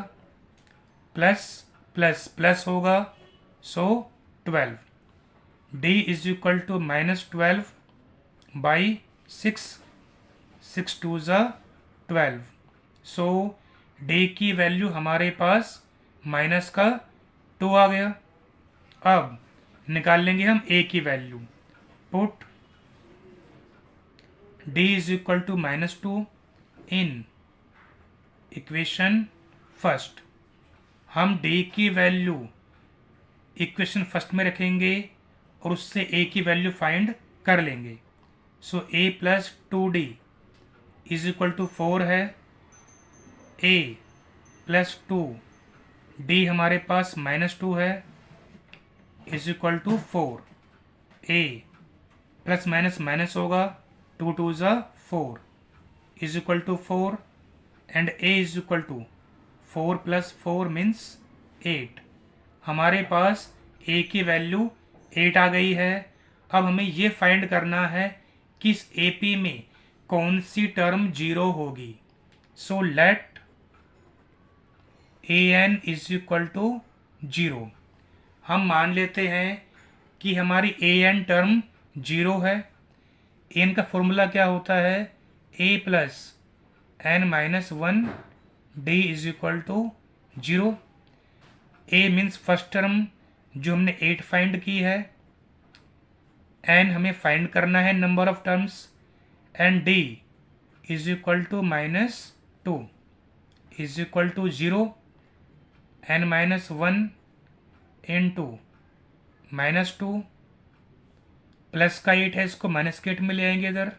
प्लस प्लस प्लस होगा, so 12। D is equal to -12 by 6, 6 2 ज़ा 12। सो D की वैल्यू हमारे पास माइनस का 2 आ गया। अब निकाल लेंगे हम A की value. Put D is equal to -2 in equation first. हम D की वैल्यू इक्वेशन फर्स्ट में रखेंगे और उससे A की वैल्यू फाइंड कर लेंगे। So A plus 2D is equal to 4 है, A प्लस 2D हमारे पास -2 है is equal to 4। A plus minus minus होगा, 2 2 ज़ा 4 is equal to 4 and A is equal to 4 plus 4 means 8। हमारे पास A की वैल्यू 8 आ गई है। अब हमें ये फाइंड करना है कि इस AP में कौन सी टर्म जीरो होगी। So let AN is equal to 0। हम मान लेते हैं कि हमारी AN टर्म जीरो है। AN का फॉर्मूला क्या होता है, A plus N minus 1 D is equal to 0। A means first term जो हमने 8 फाइंड की है, N हमें फाइंड करना है number of terms, and D is equal to -2 is equal to 0। N minus 1 into -2 plus का 8 है, इसको माइनस के 8 में ले आएंगे इधर,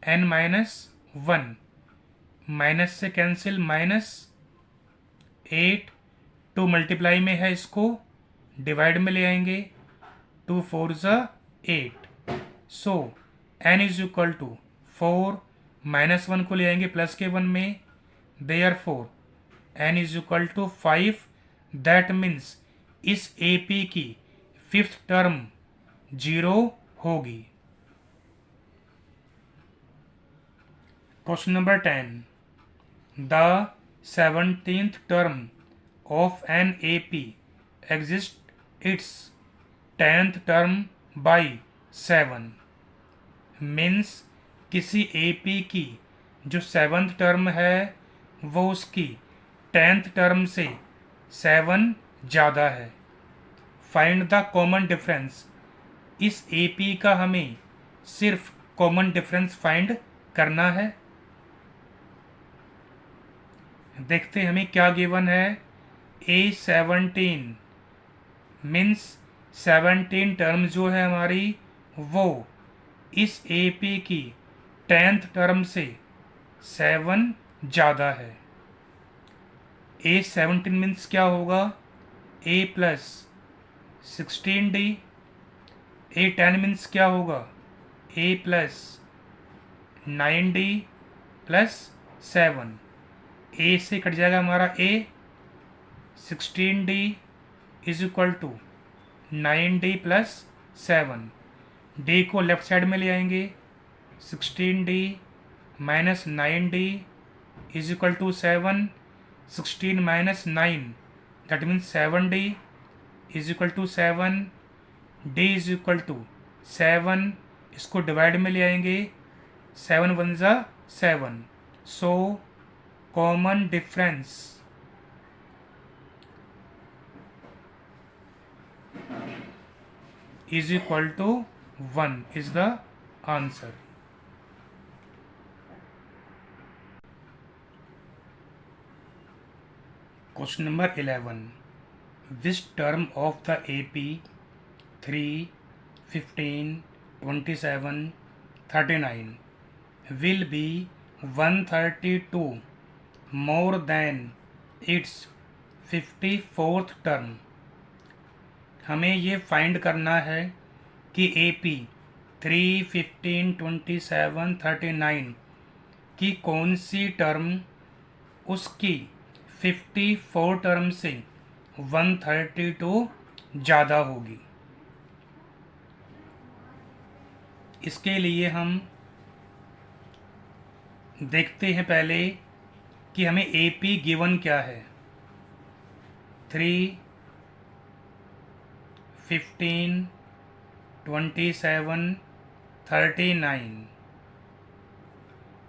N माइनस 1 माइनस से कैंसिल, -8 2 मल्टीप्लाई में है, इसको डिवाइड में ले आएंगे, 2 4 ज़ा 8। So N is equal to 4, -1 को ले आएंगे प्लस के 1 में, therefore N is equal to 5। That means इस AP की फिफ्थ टर्म जीरो होगी। Question number 10, the 17th term of an AP exceeds its 10th term by 7। Means किसी AP की जो 7th टर्म है वो उसकी 10th टर्म से 7 ज़्यादा है। Find the common difference. इस AP का हमें सिर्फ कॉमन डिफरेंस फाइंड करना है। देखते हैं हमें क्या गिवन है, A17 मीन्स 17 टर्म जो है हमारी वो इस AP की 10th टर्म से 7 ज़्यादा है। A17 मीन्स क्या होगा, A plus 16D। A10 means क्या होगा, A plus 9D plus 7। A से कट जाएगा हमारा A, 16D is equal to 9D plus 7। D को लेफ्ट साइड में ले आएंगे, 16D minus 9D is equal to 7, 16 minus 9 that means 7D is equal to 7, D is equal to 7, इसको divide में ले आएंगे, 7 1 ज़ा 7, so common difference is equal to 1 is the answer. Question number 11. Which term of the AP 3, 15, 27, 39 will be 132 more than its 54th term? हमें ये find करना है कि AP 3, 15, 27, 39 की कौन सी टर्म उसकी 54 टर्म से 132 ज़्यादा होगी। इसके लिए हम देखते हैं पहले कि हमें AP गिवन क्या है। 3, 15, 27, 39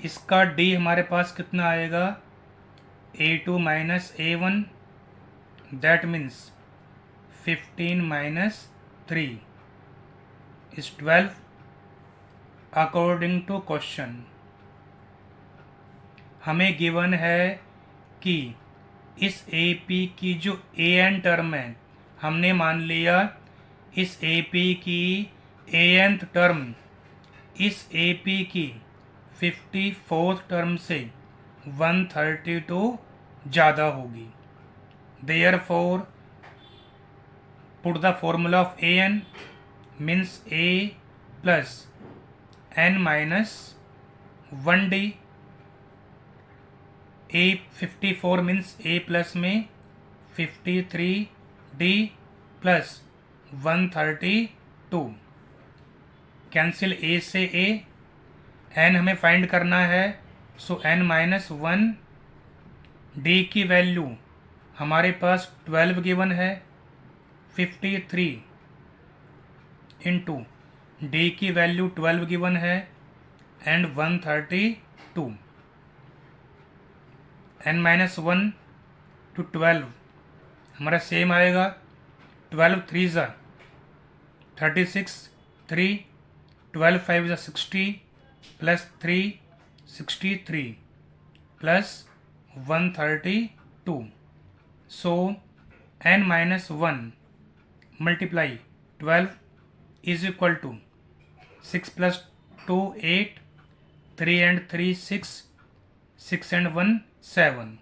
इसका D हमारे पास कितना आएगा, A2 minus A1 that means 15 minus 3 is 12 according to question. हमें गिवन है कि इस AP की जो AN टर्म है, हमने मान लिया इस AP की ANth टर्म इस AP की 54th टर्म से 132 ज़्यादा होगी। Therefore, put the formula of AN means A plus N minus 1D. A 54 means A plus में 53D प्लस 132 कैंसिल A से A, N हमें फाइंड करना है, सो N माइनस 1, D की वैल्यू हमारे पास 12 गिवन है, 53 इंटू D की value 12 given है एंड 132, N माइनस 1 टू 12 हमारा सेम आएगा, 12 3 ज़ा 36, 3 12 5 ज़ा 60 plus 3 63 plus 132, so N minus 1 multiply 12 is equal to 6 plus 2 8, 3 and 3 6, 6 and 1 7,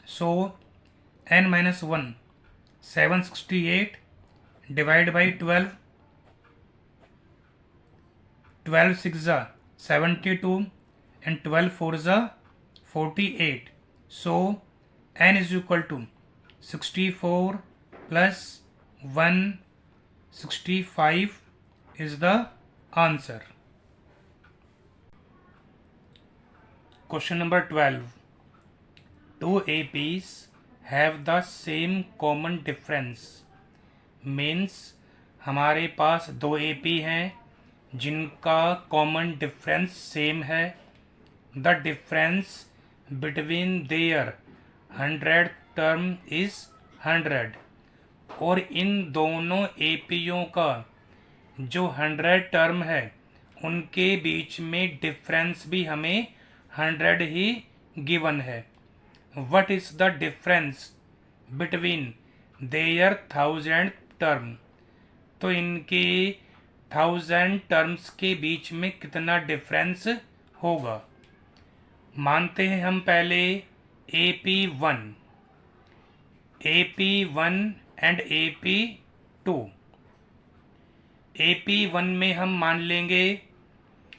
so N minus 1 768 divide by 12, 12 6 ज़ा 72 and 12 4 ज़ा 48, so N is equal to 64 plus 165 is the answer. Question number 12. Two APs have the same common difference means हमारे पास दो AP हैं जिनका common difference same है। The difference between their 100 term is 100 और इन दोनों APयों का जो 100 टर्म है उनके बीच में डिफरेंस भी हमें 100 ही गिवन है। What is the difference between their 1000 term? तो इनके 1000 टर्म्स के बीच में कितना डिफरेंस होगा। मानते हैं हम पहले AP1 एंड AP2। AP1 में हम मान लेंगे,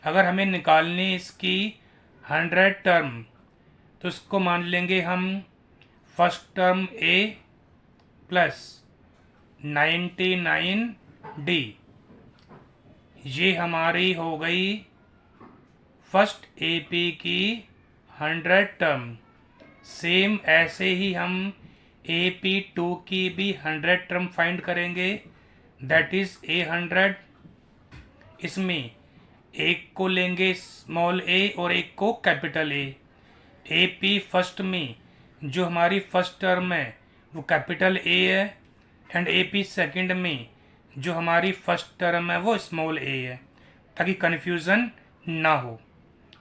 अगर हमें निकालनी इसकी 100 टर्म तो इसको मान लेंगे हम first term A plus 99D ये हमारी हो गई फर्स्ट एपी की 100 टर्म। सेम ऐसे ही हम AP2 की भी 100 टर्म फाइंड करेंगे, दैट इज A100। इसमें एक को लेंगे स्मॉल ए और एक को कैपिटल ए। AP फर्स्ट में जो हमारी फर्स्ट टर्म है वो कैपिटल ए है, एंड AP सेकंड में जो हमारी फर्स्ट टर्म है वो स्मॉल ए है, ताकि कन्फ्यूज़न ना हो।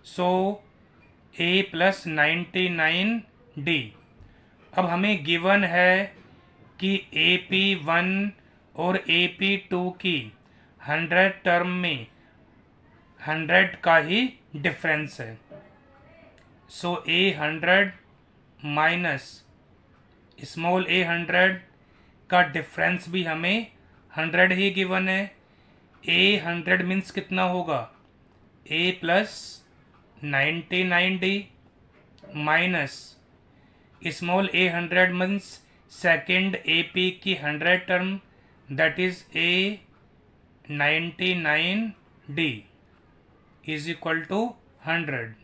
सो A+99D। अब हमें गिवन है कि AP1 और AP2 की 100 टर्म में 100 का ही डिफरेंस है। सो A100 माइनस स्मॉल A100 का डिफरेंस भी हमें 100 ही गिवन है। A100 मीन्स कितना होगा, A+99D minus small A100 means second AP की 100 term, that is A99D is equal to 100।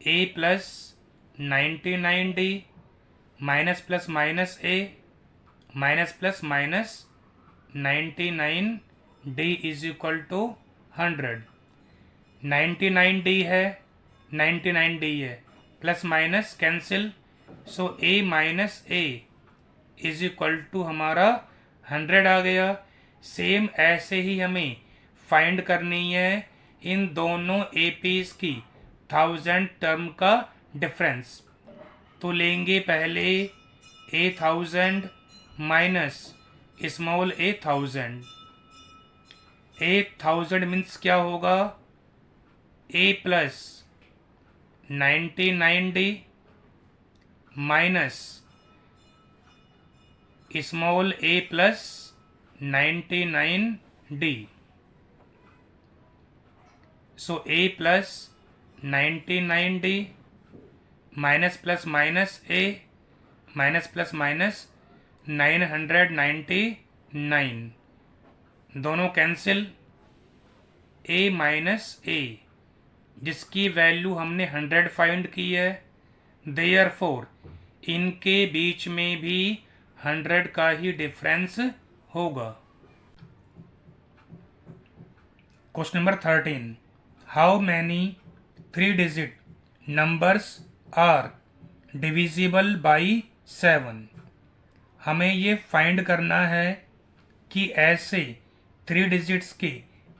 A+99D minus plus minus A minus plus minus 99D is equal to 100। 99D है, 99D है, plus minus cancel, so A minus A is equal to हमारा 100 आ गया। Same ऐसे ही हमें find करनी है इन दोनों APs की 1000 टर्म का डिफरेंस। तो लेंगे पहले A1000 minus small A1000। A1000 means क्या होगा, A+99D minus small A+99D। So A+99D minus plus minus A minus plus minus 999, दोनों कैंसिल, A माइनस A जिसकी वैल्यू हमने 100 फाइंड की है, देयरफॉर इनके बीच में भी 100 का ही डिफरेंस होगा। Question number 13, how many 3 digit numbers are divisible by 7। हमें ये फाइंड करना है कि ऐसे 3 डिजिट्स के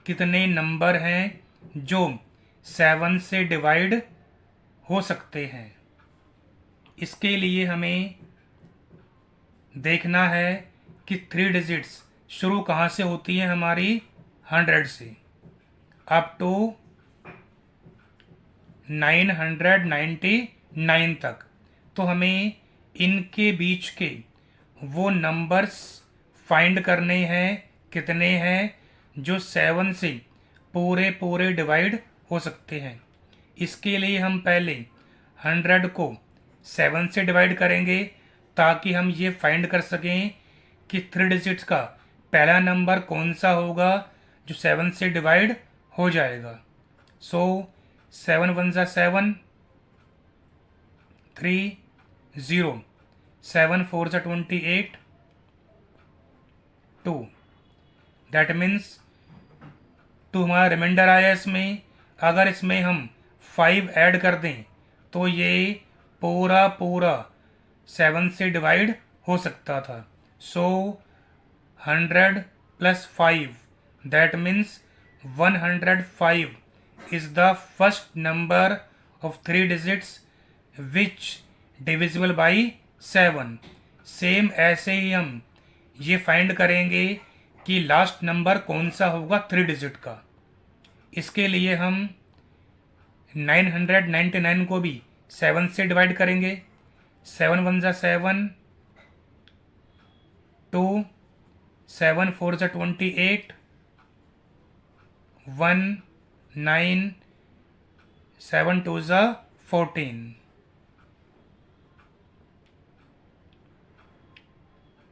कितने नंबर हैं जो 7 से डिवाइड हो सकते हैं। इसके लिए हमें देखना है कि 3 डिजिट्स शुरू कहाँ से होती हैं हमारी 100 से अप टू 999 तक। तो हमें इनके बीच के वो नंबर्स फाइंड करने हैं कितने हैं जो 7 से पूरे पूरे डिवाइड हो सकते हैं। इसके लिए हम पहले 100 को 7 से डिवाइड करेंगे ताकि हम ये फाइंड कर सकें कि 3 डिजिट्स का पहला नंबर कौन सा होगा जो 7 से डिवाइड हो जाएगा। सो 7 1 ज़ा 7, 3 0, 7 4 ज़ा 28, 2। दैट मीन्स 2 हमारा रिमाइंडर आया इसमें। अगर इसमें हम 5 ऐड कर दें तो ये पूरा पूरा 7 से डिवाइड हो सकता था। सो 100 + 5 that means 105 is the first number of 3 digits which divisible by 7। Same ऐसे ही हम ये फाइंड करेंगे कि लास्ट नंबर कौन सा होगा 3 डिजिट का। इसके लिए हम 999 को भी 7 से डिवाइड करेंगे। 7 1 ज़ा 7, 2, 7 4 ज़ा 28, 1 9, 7 2 ज़ा 14।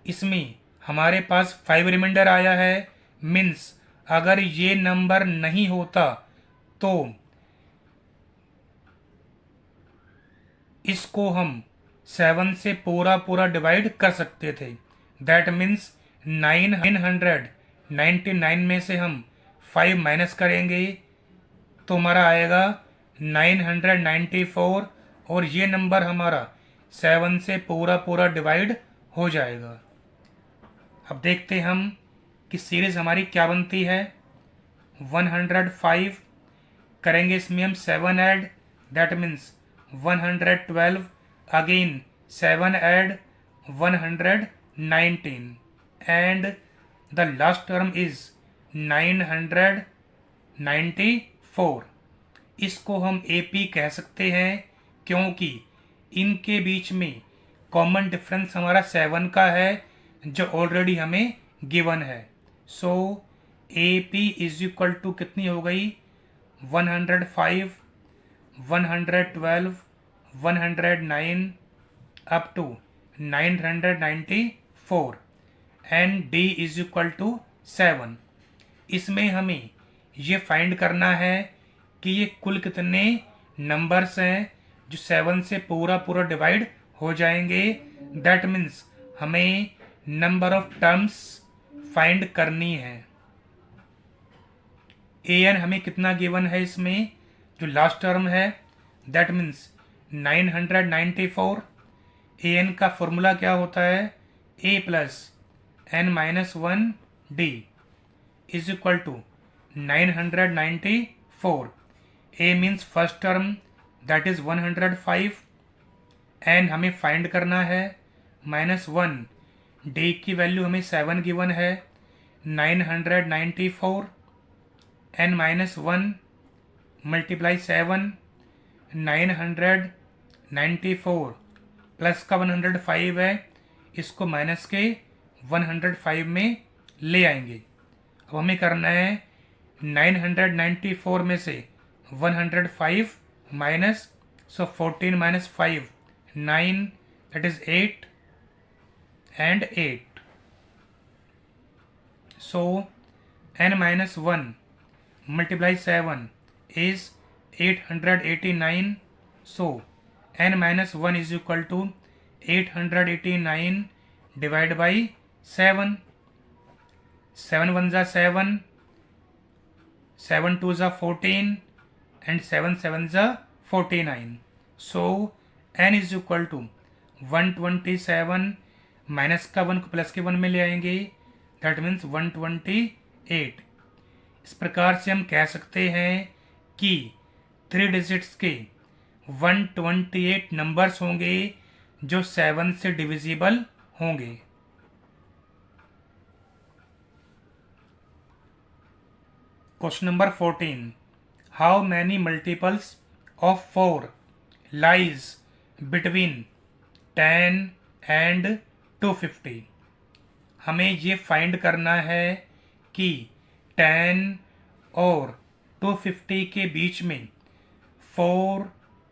इसमें हमारे पास 5 रिमाइंडर आया है, मीन्स अगर ये नंबर नहीं होता तो इसको हम 7 से पूरा पूरा डिवाइड कर सकते थे। दैट मीन्स 999 में से हम 5 माइनस करेंगे तो हमारा आएगा 994 और ये नंबर हमारा 7 से पूरा पूरा डिवाइड हो जाएगा। अब देखते हम कि सीरीज़ हमारी क्या बनती है। 105 करेंगे, इसमें हम 7 add, that means 112, again 7 add 119 and the last term is 994। इसको हम AP कह सकते हैं क्योंकि इनके बीच में कॉमन डिफरेंस हमारा 7 का है जो ऑलरेडी हमें गिवन है। So AP is equal to कितनी हो गई, 105, 112, 109 up to 994 and D is equal to 7। इसमें हमें ये फाइंड करना है कि ये कुल कितने नंबर्स हैं जो 7 से पूरा पूरा डिवाइड हो जाएंगे। दैट मीन्स हमें नंबर ऑफ टर्म्स फाइंड करनी है। an हमें कितना गिवन है, इसमें जो लास्ट टर्म है दैट मीन्स 994। an का फॉर्मूला क्या होता है, a plus n minus 1 d is equal to 994। a means first term that is 105 n हमें फाइंड करना है, माइनस 1 d की वैल्यू हमें 7 गिवन है, 994 n माइनस 1 मल्टीप्लाई 7, 994 प्लस का 105 है, इसको माइनस के 105 में ले आएंगे। अब हमें करना है 994 में से 105 minus, so 14 minus 5 9, that is 8 and 8। So n minus 1 multiply 7 is 889. So n minus 1 is equal to 889 divided by 7. 7 1 is 7, 7 2 is 14 and 7 7 is 49. So n is equal to 127 minus का 1 को प्लस के 1 में ले आएंगे, दैट मीन्स 128। इस प्रकार से हम कह सकते हैं कि 3 डिजिट्स के 128 नंबर्स होंगे जो 7 से डिविजिबल होंगे। Question number 14, how many multiples of 4 lies between 10 and 250। हमें ये फाइंड करना है कि 10 और 250 के बीच में 4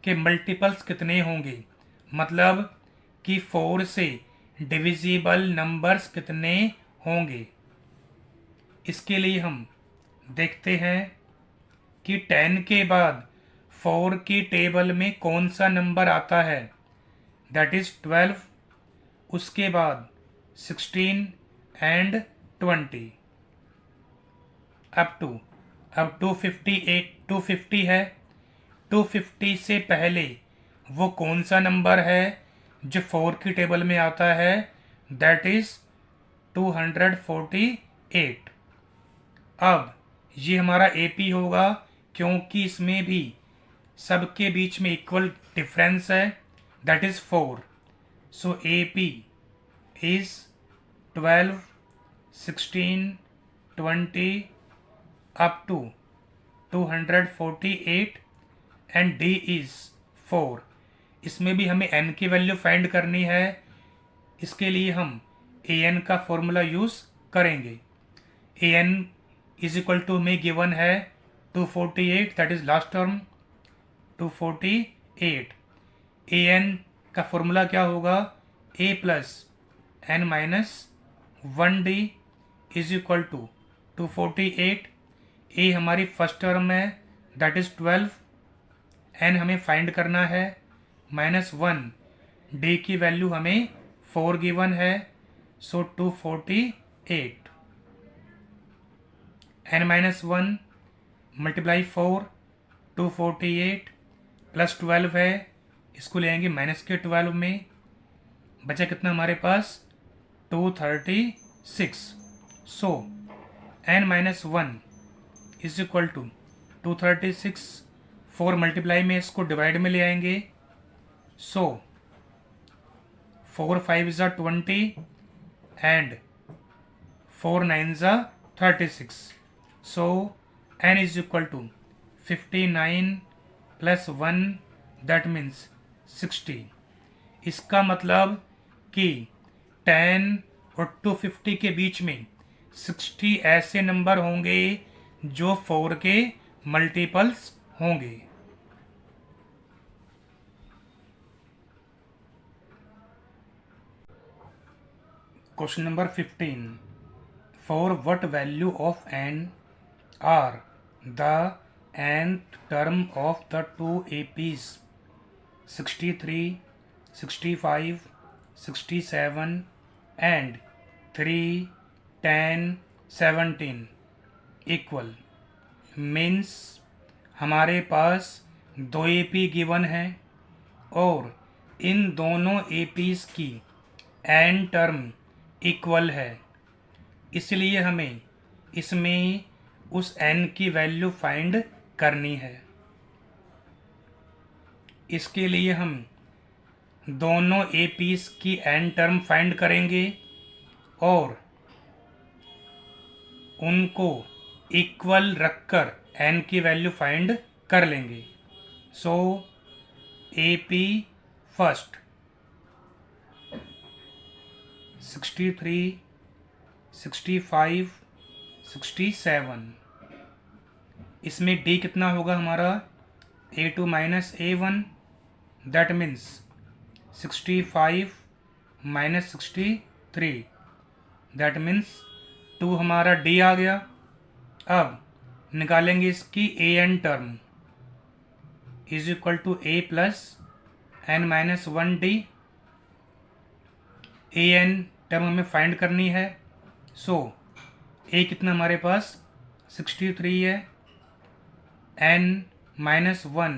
के मल्टीपल्स कितने होंगे, मतलब कि 4 से डिविजिबल नंबर्स कितने होंगे। इसके लिए हम देखते हैं कि 10 के बाद 4 की टेबल में कौन सा नंबर आता है, दैट इज 12, उसके बाद 16 एंड 20 अप टू, अब 250 है। 250 से पहले वो कौन सा नंबर है जो 4 की टेबल में आता है, दैट इज 248। अब ये हमारा AP होगा क्योंकि इसमें भी सबके बीच में इक्वल डिफरेंस है, that is 4। So AP is 12, 16, 20 up to 248 and D is 4। इसमें भी हमें n की वैल्यू फाइंड करनी है। इसके लिए हम an का फॉर्मूला यूज़ करेंगे। an इज इक्वल टू में गिवन है 248, that is last term 248। an का फॉर्मूला क्या होगा, a plus n minus 1d is equal to 248, A हमारी फर्स्ट टर्म है दैट इज़ 12, एन हमें फाइंड करना है -1, डी की वैल्यू हमें 4 गिवन है, सो 248, n-1 मल्टीप्लाई 4, 248 प्लस 12 है, इसको लेंगे माइनस के 12 में, बचा कितना हमारे पास 236, so n-1 is equal to 236, 4 multiply में इसको डिवाइड में ले आएंगे, सो 4 5 ज़ा 20 एंड 4 9 ज़ा 36, so n is equal to 59 plus 1 that means 60। इसका मतलब कि 10 और 250 के बीच में 60 ऐसे नंबर होंगे जो 4 के मल्टीपल्स होंगे। Question number 15, for what value of n are the nth term of the two APs 63, 65, 67 and 3, 10, 17 equal, means हमारे पास दो AP गिवन है और इन दोनों APs की n टर्म इक्वल है, इसलिए हमें इसमें उस n की वैल्यू फाइंड करनी है। इसके लिए हम दोनों APs की n टर्म फाइंड करेंगे और उनको इक्वल रखकर n की वैल्यू फाइंड कर लेंगे। सो AP फर्स्ट 63, 65, 67, इसमें D कितना होगा हमारा A2 minus A1, that means 65 minus 63, that means 2 हमारा D आ गया। अब निकालेंगे इसकी AN term is equal to A plus n-1D। AN term हमें फाइंड करनी है, सो A कितना हमारे पास 63 है, n-1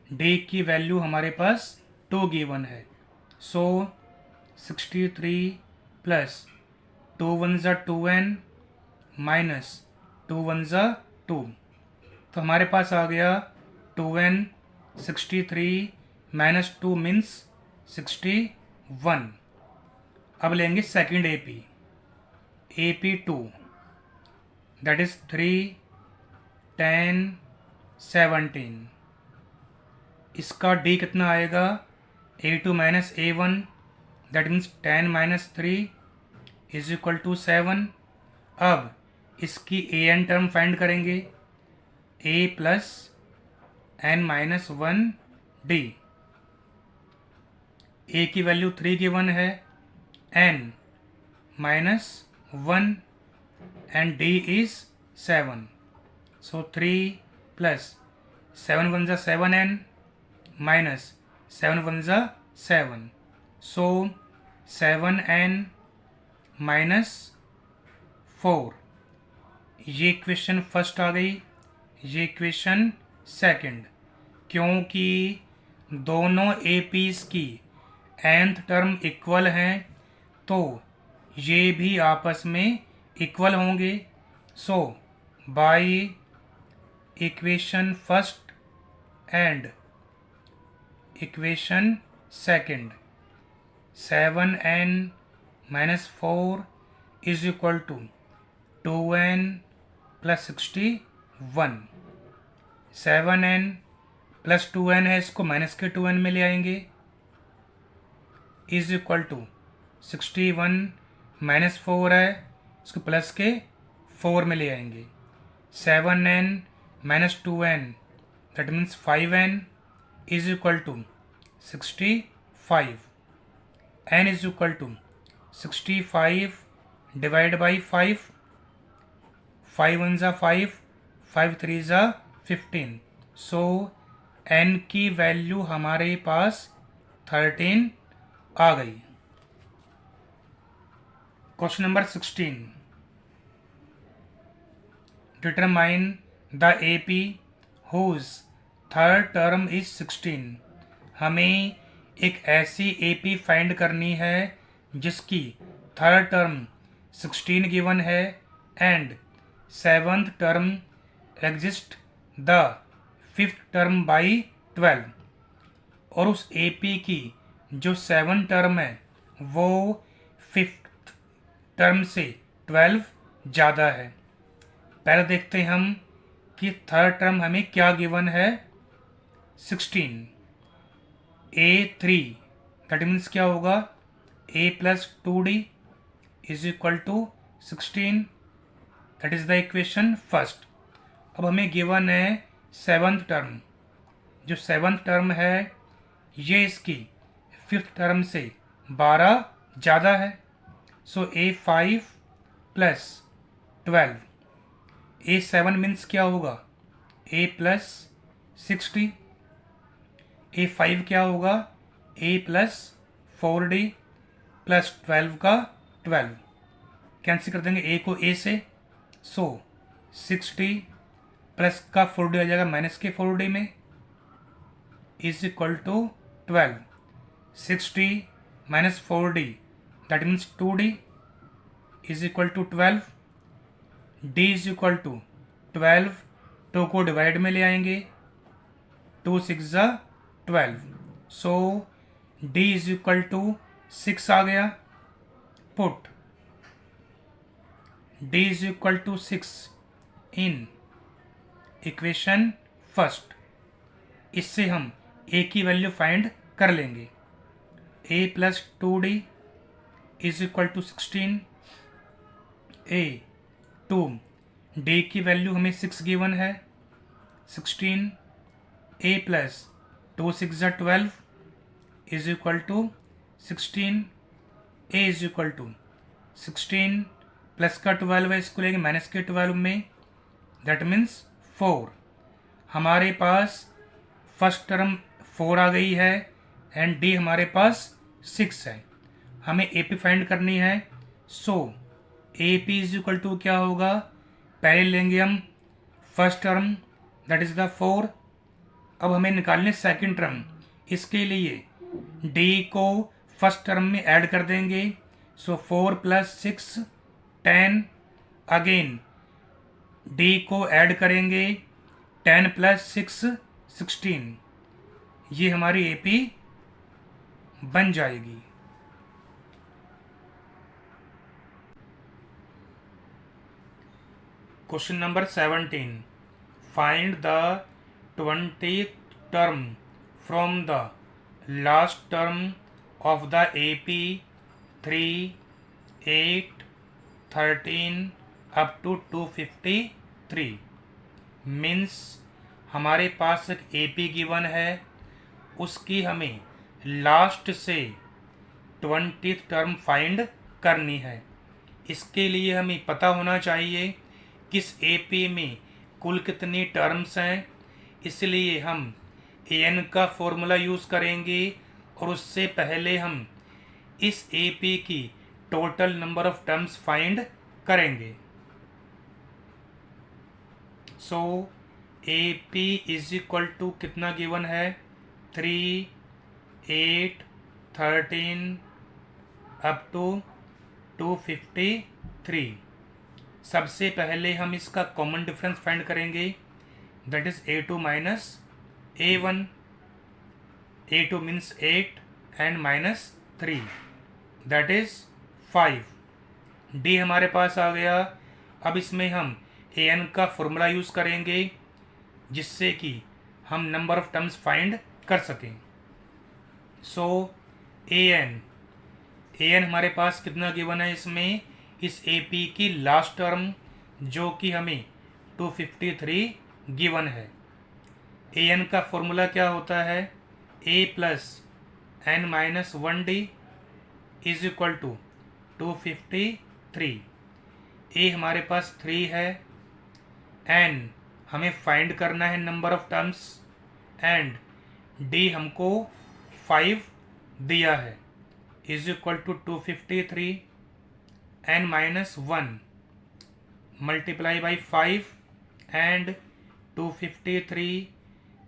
D की वैल्यू हमारे पास 2 गिवन है, सो 63 प्लस 2 1 ज़ा 2n माइनस 2 1 ज़ा 2, तो हमारे पास आ गया 2n, 63 माइनस 2 मीन्स 61। अब लेंगे second AP, AP2 that is 3, 10, 17, इसका D कितना आएगा A2 minus A1, that means 10 minus 3 is equal to 7। अब इसकी AN टर्म फाइंड करेंगे, A प्लस n-1D, A की वैल्यू 3 गिवन है, n-1 and D is 7, so 3 plus 7 1 ज़ा 7n minus 7 1 ज़ा 7, so 7n minus 4, ये इक्वेशन फर्स्ट आ गई, ये इक्वेशन सेकंड, क्योंकि दोनों APs की nth टर्म इक्वल हैं तो ये भी आपस में इक्वल होंगे। So by equation first and equation second 7n minus 4 is equal to 2n plus 61, 7n plus 2n है, इसको माइनस के 2n में ले आएंगे, इज इक्वल टू 61 माइनस 4 है, इसको प्लस के 4 में ले आएंगे, 7n minus 2n that means 5n is equal to 65, n is equal to 65 divide by 5, 5 1 ज़ा 5, 5 3 ज़ा 15। सो n की वैल्यू हमारे पास 13 आ गई। Question number 16, determine the AP whose third term is 16। हमें एक ऐसी AP फाइंड करनी है जिसकी थर्ड टर्म 16 गिवन है and seventh term exist the fifth term by 12, और उस AP की जो सेवन टर्म है वो फिफ्थ टर्म से 12 ज़्यादा है। पहले देखते हैं हम कि थर्ड टर्म हमें क्या गिवन है, 16। A3 दैट मीन्स क्या होगा, A plus 2D is equal to 16, that is the equation first. अब हमें गिवन है सेवन्थ टर्म, जो सेवन्थ टर्म है ये इसकी फिफ्थ टर्म से 12 ज़्यादा है। सो A5 प्लस 12, A7 मीन्स क्या होगा, A प्लस 60, A5 क्या होगा, A प्लस 4D प्लस 12 का 12, कैंसिल कर देंगे A को A से। सो 60 प्लस का 4D आ जाएगा माइनस के 4D में, is equal to 12। 60 minus 4D that means 2D is equal to 12। D is equal to 12, 2 को डिवाइड में ले आएंगे, 2 6 ज़ा 12। So D is equal to 6 आ गया। Put D is equal to 6 in equation first. इससे हम A की वैल्यू फाइंड कर लेंगे। A plus 2D is equal to 16। A 2 D की वैल्यू हमें 6 गिवन है, 16। A प्लस 2 6 ज़ा 12 is equal to 16। A is equal to 16 plus का 12 है, इसको लेंगे माइनस के 12 में, दैट मीन्स 4। हमारे पास फर्स्ट टर्म 4 आ गई है एंड D हमारे पास 6 है। हमें AP फाइंड करनी है। So AP is equal to क्या होगा, पहले लेंगे हम first term that is the 4। अब हमें निकालने सेकंड टर्म, इसके लिए D को फर्स्ट टर्म में ऐड कर देंगे। सो 4 प्लस 6 10, अगेन D को ऐड करेंगे, 10 प्लस 6 16, ये हमारी AP बन जाएगी। Question number 17, find the 20th term from the last term of the AP 3, 8, 13 up to 253। Means हमारे पास एक AP गिवन है, उसकी हमें लास्ट से 20th टर्म फाइंड करनी है। इसके लिए हमें पता होना चाहिए किस AP में कुल कितनी टर्म्स हैं, इसलिए हम AN का फॉर्मूला यूज़ करेंगे और उससे पहले हम इस AP की total number of terms find करेंगे। सो AP इज इक्वल टू कितना गिवन है, 3, 8, 13 अप टू 253। सबसे पहले हम इसका कॉमन डिफरेंस फाइंड करेंगे, that is A2 minus A1। A2 means 8 and minus 3 that is 5। D हमारे पास आ गया। अब इसमें हम AN का फॉर्मूला यूज़ करेंगे जिससे कि हम नंबर ऑफ टर्म्स फाइंड कर सकें। सो AN हमारे पास कितना गिवन है, इसमें इस AP की लास्ट टर्म जो कि हमें 253 गिवन है। AN का फॉर्मूला क्या होता है, A plus N minus 1D is equal to 253। A हमारे पास 3 है, एन हमें फाइंड करना है number of terms and D हमको 5 दिया है is equal to 253 N minus 1 multiply by 5 and 253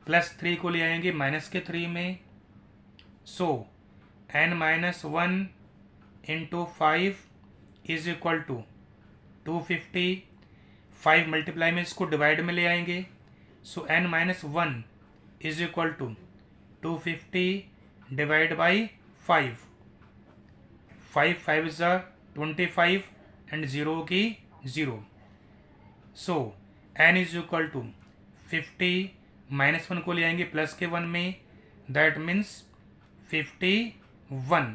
plus 3 को ले आएंगे माइनस के 3 में so N minus 1 into 5 is equal to 250 5 multiply में इसको डिवाइड में ले आएंगे so N minus 1 is equal to 250 divide by 5 5 is 25 and 0 की 0 सो n is equal to 50 minus 1 को ले आएंगे प्लस के 1 में दैट मीन्स 51।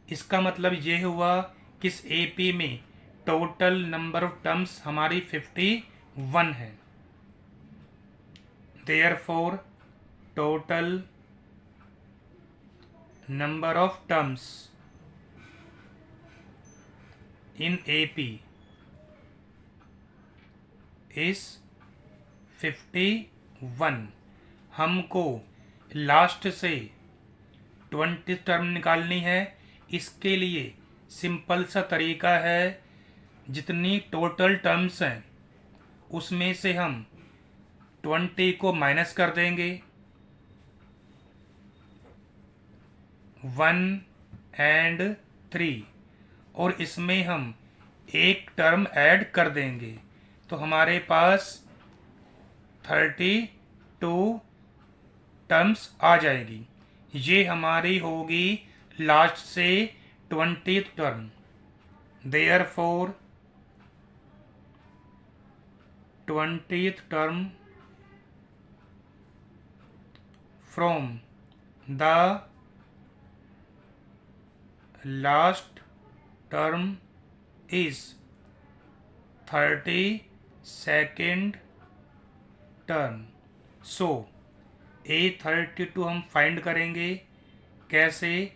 इसका मतलब ये हुआ कि इस एपी में टोटल नंबर ऑफ टर्म्स हमारी 51 है। Therefore total number of terms in AP is 51। हमको लास्ट से 20 टर्म निकालनी है। इसके लिए सिंपल सा तरीका है, जितनी टोटल टर्म्स हैं उसमें से हम 20 को माइनस कर देंगे 1 एंड 3 और इसमें हम एक टर्म ऐड कर देंगे तो हमारे पास 32 टर्म्स आ जाएगी। ये हमारी होगी लास्ट से 20th term. Therefore 20th term from the last term is 32nd term. So A32 हम फाइंड करेंगे कैसे,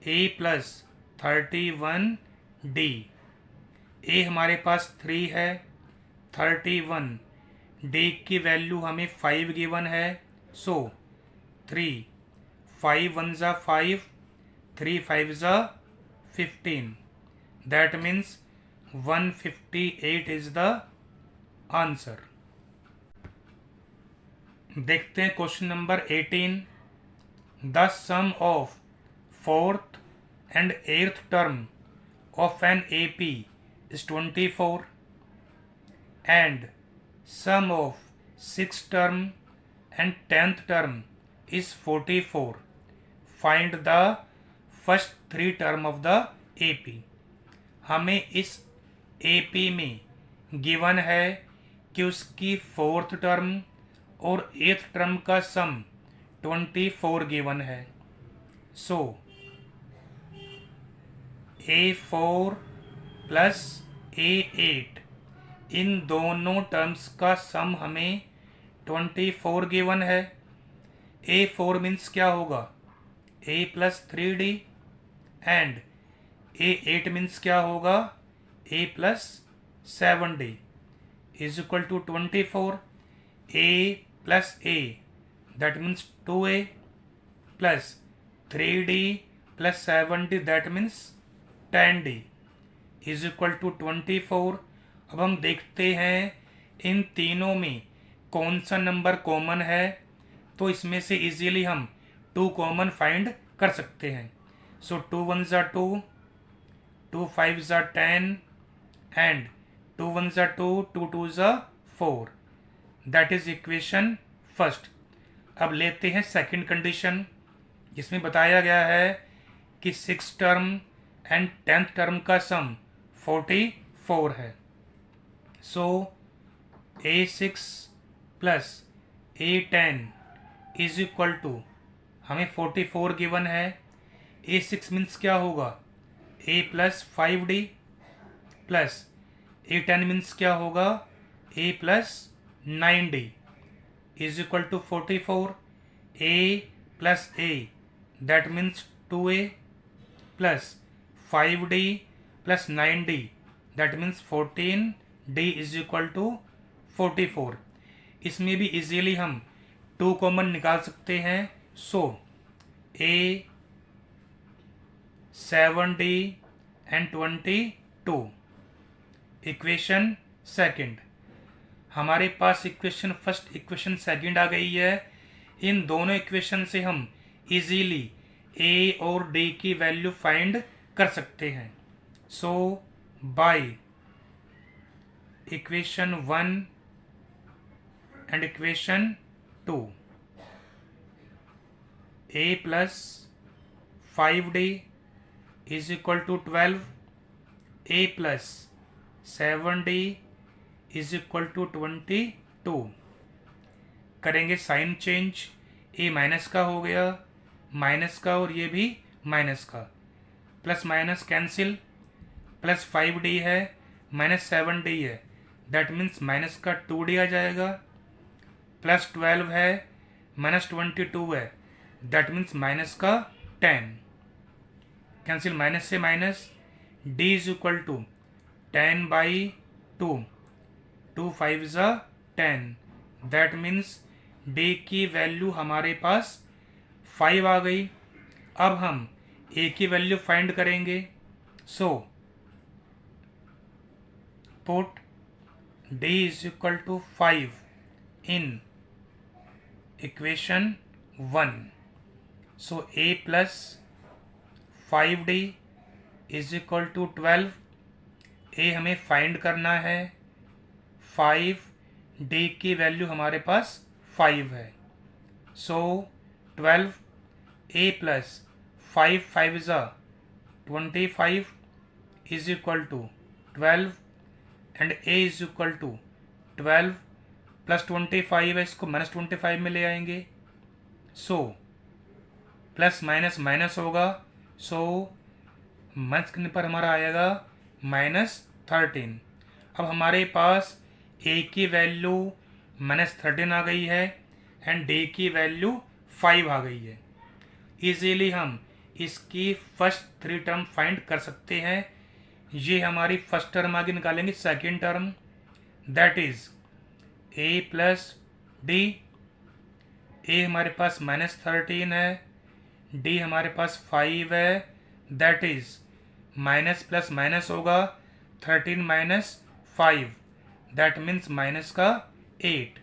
A प्लस 31D। A हमारे पास 3 है, 31D की वैल्यू हमें 5 गिवन है सो 3 5 1 ज़ा 5 3 5 ज़ा 15 that means 158 is the answer. देखते हैं question number 18। The sum of 4th and 8th term of an AP is 24 and sum of 6th term and 10th term is 44. Find the first 3 term of the AP। हमें इस AP में given है कि उसकी 4th term और 8th term का सम 24 given है। सो A4 plus A8 इन दोनों टर्म्स का सम हमें 24 गिवन है। A4 मीन्स क्या होगा, A plus 3D and A8 means क्या होगा, A plus 7D is equal to 24। A plus A that means 2A plus 3D plus 7D that means 10D is equal to 24। अब हम देखते हैं इन तीनों में कौन सा नंबर कॉमन है, तो इसमें से इजीली हम 2 कॉमन फाइंड कर सकते हैं। सो 2 1 ज़ा 2 2 5 ज़ा 10 एंड 2 1 ज़ा 2 2 2 ज़ा 4 दैट इज इक्वेशन फर्स्ट। अब लेते हैं सेकंड कंडीशन, जिसमें बताया गया है कि 6 टर्म एंड 10th टर्म का सम 44 है। So A6 plus A10 is equal to हमें 44 गिवन है। A6 मीन्स क्या होगा, A plus 5D plus A10 means क्या होगा, A plus 9D is equal to 44। A plus A that means 2A plus 5D plus 9D that means 14D is equal to 44। इसमें भी easily हम 2 common निकाल सकते हैं। So A 7D and 22। Equation second, हमारे पास इक्वेशन फर्स्ट इक्वेशन सेकंड आ गई है। इन दोनों इक्वेशन से हम इजीली A और D की वैल्यू फाइंड कर सकते हैं। So by equation 1 and equation 2, A plus 5D is equal to 12, A plus 7D is equal to 22। करेंगे साइन चेंज, A माइनस का हो गया, माइनस का, और ये भी माइनस का, plus minus cancel, plus 5D है माइनस 7D है, दैट मीन्स माइनस का 2D आ जाएगा, प्लस 12 है माइनस 22 है, दैट मीन्स माइनस का 10, कैंसिल माइनस से minus, D is equal to 10/2, 2 5 ज़ा 10, दैट मीन्स D की वैल्यू हमारे पास 5 आ गई। अब हम A की वैल्यू फाइंड करेंगे। So put D is equal to 5 in equation 1। So A plus 5D is equal to 12। A हमें फाइंड करना है 5, D की वैल्यू हमारे पास 5 है। सो 12, A प्लस 5 5 ज़ा 25 is equal to 12 and A is equal to 12 plus 25 है, इसको माइनस 25 में ले आएंगे। सो प्लस माइनस माइनस होगा, सो माइनस करने पर हमारा आएगा -13। अब हमारे पास A की वैल्यू -13 आ गई है एंड D की वैल्यू 5 आ गई है। इजीली हम इसकी फर्स्ट 3 टर्म फाइंड कर सकते हैं। ये हमारी फर्स्ट टर्म आगे निकालेंगे, second term that is A plus D। A हमारे पास -13 है, D हमारे पास 5 है, that is minus plus minus होगा, 13 माइनस 5, दैट मीन्स माइनस का 8।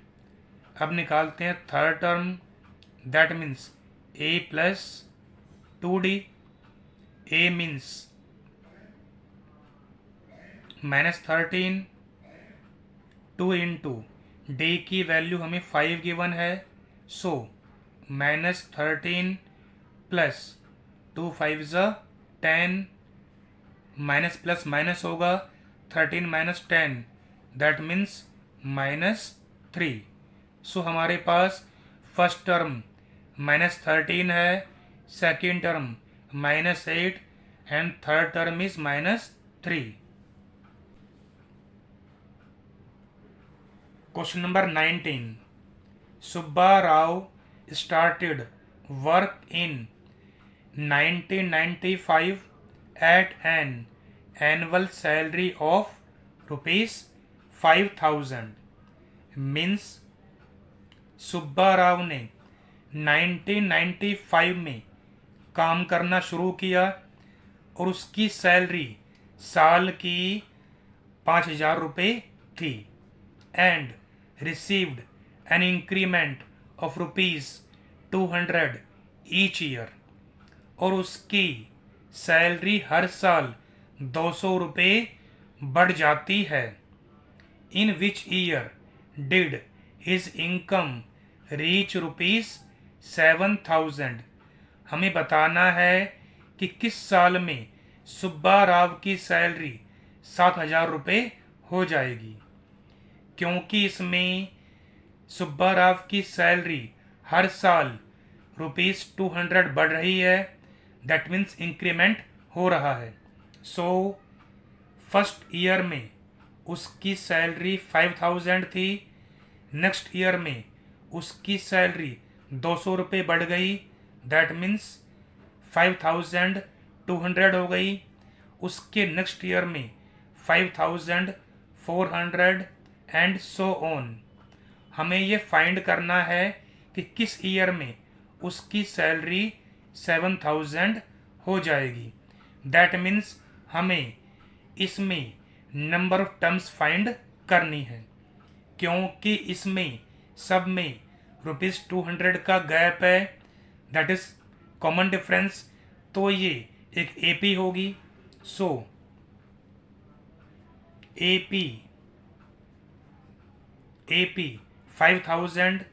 अब निकालते हैं third term, that means A plus 2D। A means -13, 2 into D की वैल्यू हमें 5 गिवन है। सो -13 प्लस 2 5 ज़ा 10, माइनस प्लस माइनस होगा, 13 माइनस 10, दैट मीन्स -3। सो हमारे पास फर्स्ट टर्म -13 है, second term -8 and third term is -3। Question number 19, Subba Rao started work in 1995 at an annual salary of ₹5,000। Means Subba Rao ने 1995 में काम करना शुरू किया और उसकी सैलरी साल की 5,000 रुपये थी and received an increment of ₹200 each year। और उसकी सैलरी हर साल 200 रुपये बढ़ जाती है। In which year did his income reach ₹7,000। हमें बताना है कि किस साल में सुब्बा राव की सैलरी 7,000 रुपये हो जाएगी। क्योंकि इसमें सुब्बा राव की सैलरी हर साल ₹200 बढ़ रही है, दैट मीन्स इंक्रीमेंट हो रहा है। सो फर्स्ट ईयर में उसकी सैलरी 5,000 थी, नेक्स्ट ईयर में उसकी सैलरी 200 रुपये बढ़ गई, दैट मीन्स 5,200 हो गई। उसके नेक्स्ट ईयर में 5,400 एंड सो ऑन। हमें ये फाइंड करना है कि किस ईयर में उसकी सैलरी 7,000 हो जाएगी। दैट मीन्स हमें इसमें नंबर ऑफ टर्म्स फाइंड करनी है, क्योंकि इसमें सब में ₹200 का गैप है, दैट इज कॉमन डिफरेंस। तो ये एक एपी होगी। सो एपी 5,000,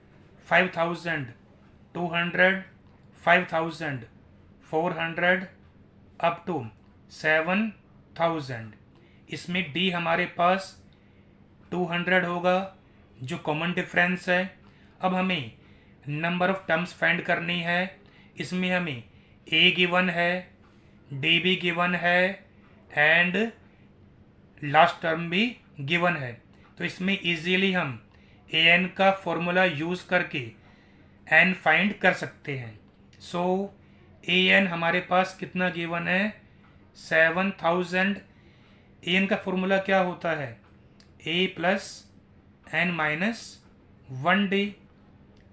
5,200, 5,400 अप टू 7,000। इसमें डी हमारे पास 200 होगा जो कॉमन डिफरेंस है। अब हमें नंबर ऑफ टर्म्स फाइंड करनी है। इसमें हमें ए गिवन है, डी भी गिवन है एंड लास्ट टर्म भी गिवन है। तो इसमें इजीली हम ए एन का फॉर्मूला यूज करके एन फाइंड कर सकते हैं। सो ए एन हमारे पास कितना गिवन है, 7,000। ए एन का फॉर्मूला क्या होता है, ए plus N minus 1d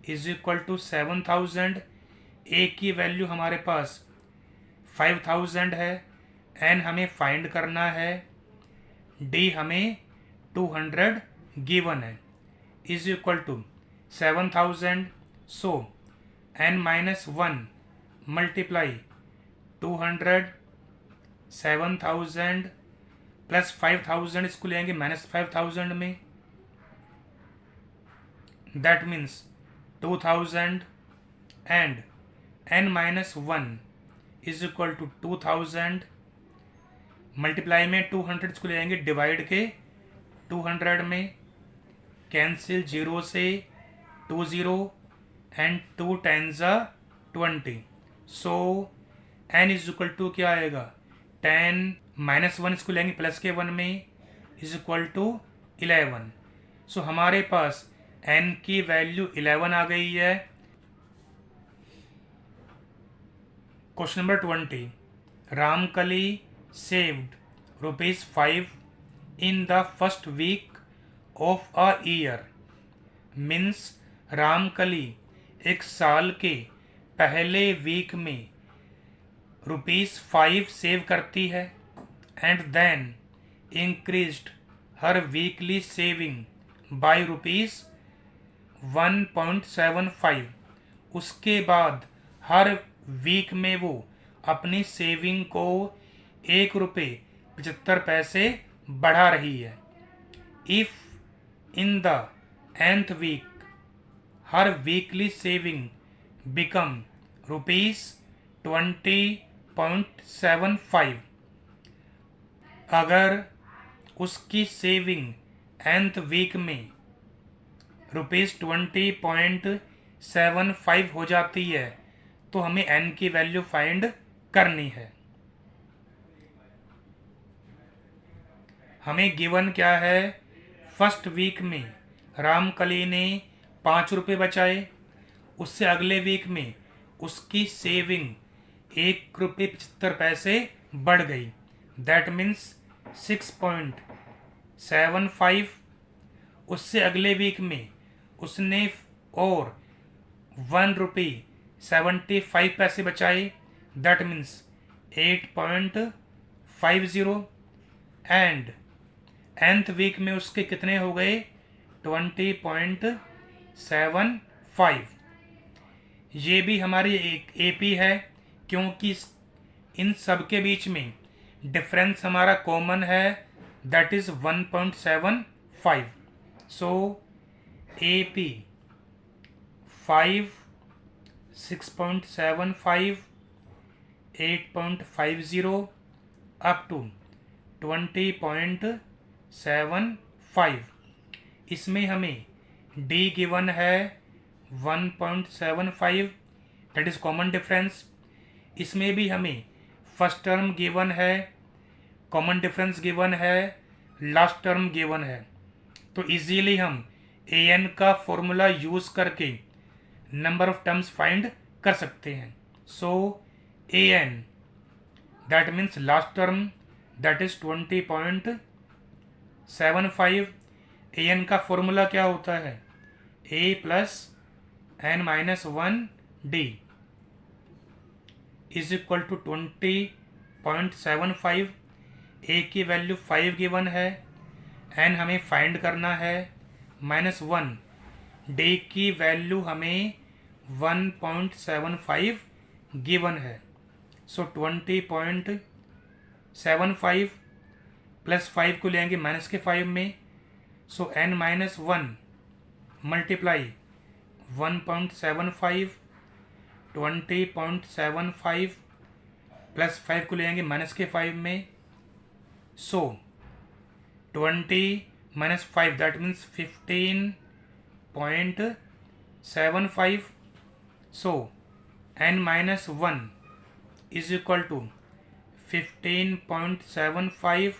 is equal to 7,000। ए की वैल्यू हमारे पास 5,000 है, एन हमें फाइंड करना है, डी हमें 200 गिवन है, is equal to 7,000। So N minus 1 multiply 200, 7,000 plus 5,000, इसको लेंगे माइनस 5,000 में, that means 2,000 and n minus 1 is equal to 2,000 multiply में 200, इसको ले जाएंगे डिवाइड के 200 में, कैंसिल 0 से 20 and 2 10 20। So n is equal to क्या आएगा, 10 माइनस 1, इसको लेंगे प्लस के 1 में, इज इक्वल टू 11। सो हमारे पास n की वैल्यू 11 आ गई है। Question number 20, Ramkali saved ₹5 in the first week of a year। Means Ramkali एक साल के पहले वीक में ₹5 सेव करती है एंड देन इंक्रीज्ड हर वीकली सेविंग बाय ₹1.75। उसके बाद हर वीक में वो अपनी सेविंग को ₹1.75 बढ़ा रही है। If in the nth week हर वीकली सेविंग बिकम ₹20.75। अगर उसकी सेविंग nth वीक में ₹20.75 हो जाती है तो हमें n की वैल्यू फाइंड करनी है। हमें गिवन क्या है, फर्स्ट वीक में रामकली ने ₹5 बचाए, उससे अगले वीक में उसकी सेविंग ₹1.75 बढ़ गई, दैट मीन्स 6.75। उससे अगले वीक में उसने और ₹1.75 बचाए, that means 8.50 and nth week में उसके कितने हो गए, 20.75। ये भी हमारी एक एपी है, क्योंकि इन सब के बीच में डिफरेंस हमारा कॉमन है, that is 1.75। So AP 5, 6.75, 8.50 up to 20.75। इसमें हमें डी गिवन है 1.75, दैट इज कॉमन डिफरेंस। इसमें भी हमें फर्स्ट टर्म गिवन है, कॉमन डिफरेंस गिवन है, लास्ट टर्म गिवन है। तो इजीली हम ए एन का फॉर्मूला यूज करके नंबर ऑफ टर्म्स फाइंड कर सकते हैं। So A n that means last term, that is 20.75 a N का फॉर्मूला क्या होता है, ए plus N minus one d is equal to 20.75। A की वैल्यू 5 गिवन है, एन हमें फाइंड करना है, माइनस वन, डी की वैल्यू हमें 1.75 गिवन है। सो 20.75 प्लस 5 को लेंगे माइनस के 5 में, so N minus one multiply 1.75, 20.75 plus 5 को लेंगे माइनस के 5 में, so 20 minus 5 that means 15.75। So n minus one is equal to 15.75,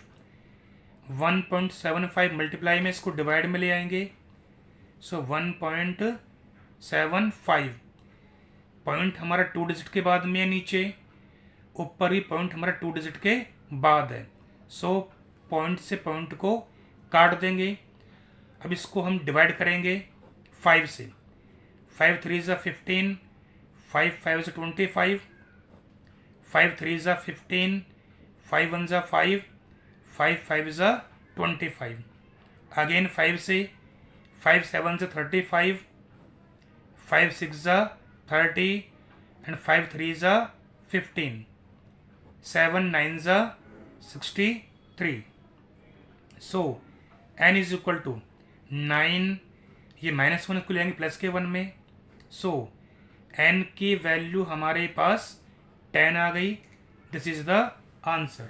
1.75 multiply में इसको डिवाइड में ले आएंगे, सो 1.75। पॉइंट हमारा 2 डिजिट के बाद में है नीचे, ऊपर ही पॉइंट हमारा 2 डिजिट के बाद है, सो पॉइंट से पॉइंट को काट देंगे। अब इसको हम डिवाइड करेंगे 5 से, 5 3 ज़ा 15, 5 5 ज़ा 25, 5 3 ज़ा 15, 5 1 ज़ा 5, 5 5 ज़ा 25, अगेन 5 से, 5 7 ज़ा 35, 5 6 ज़ा 30 एंड 5 3 ज़ा 15, 7 9 ज़ा 63। सो n इज इक्वल टू 9, ये माइनस वन को लेंगे प्लस के 1 में, सो n की वैल्यू हमारे पास 10 आ गई। This is the answer.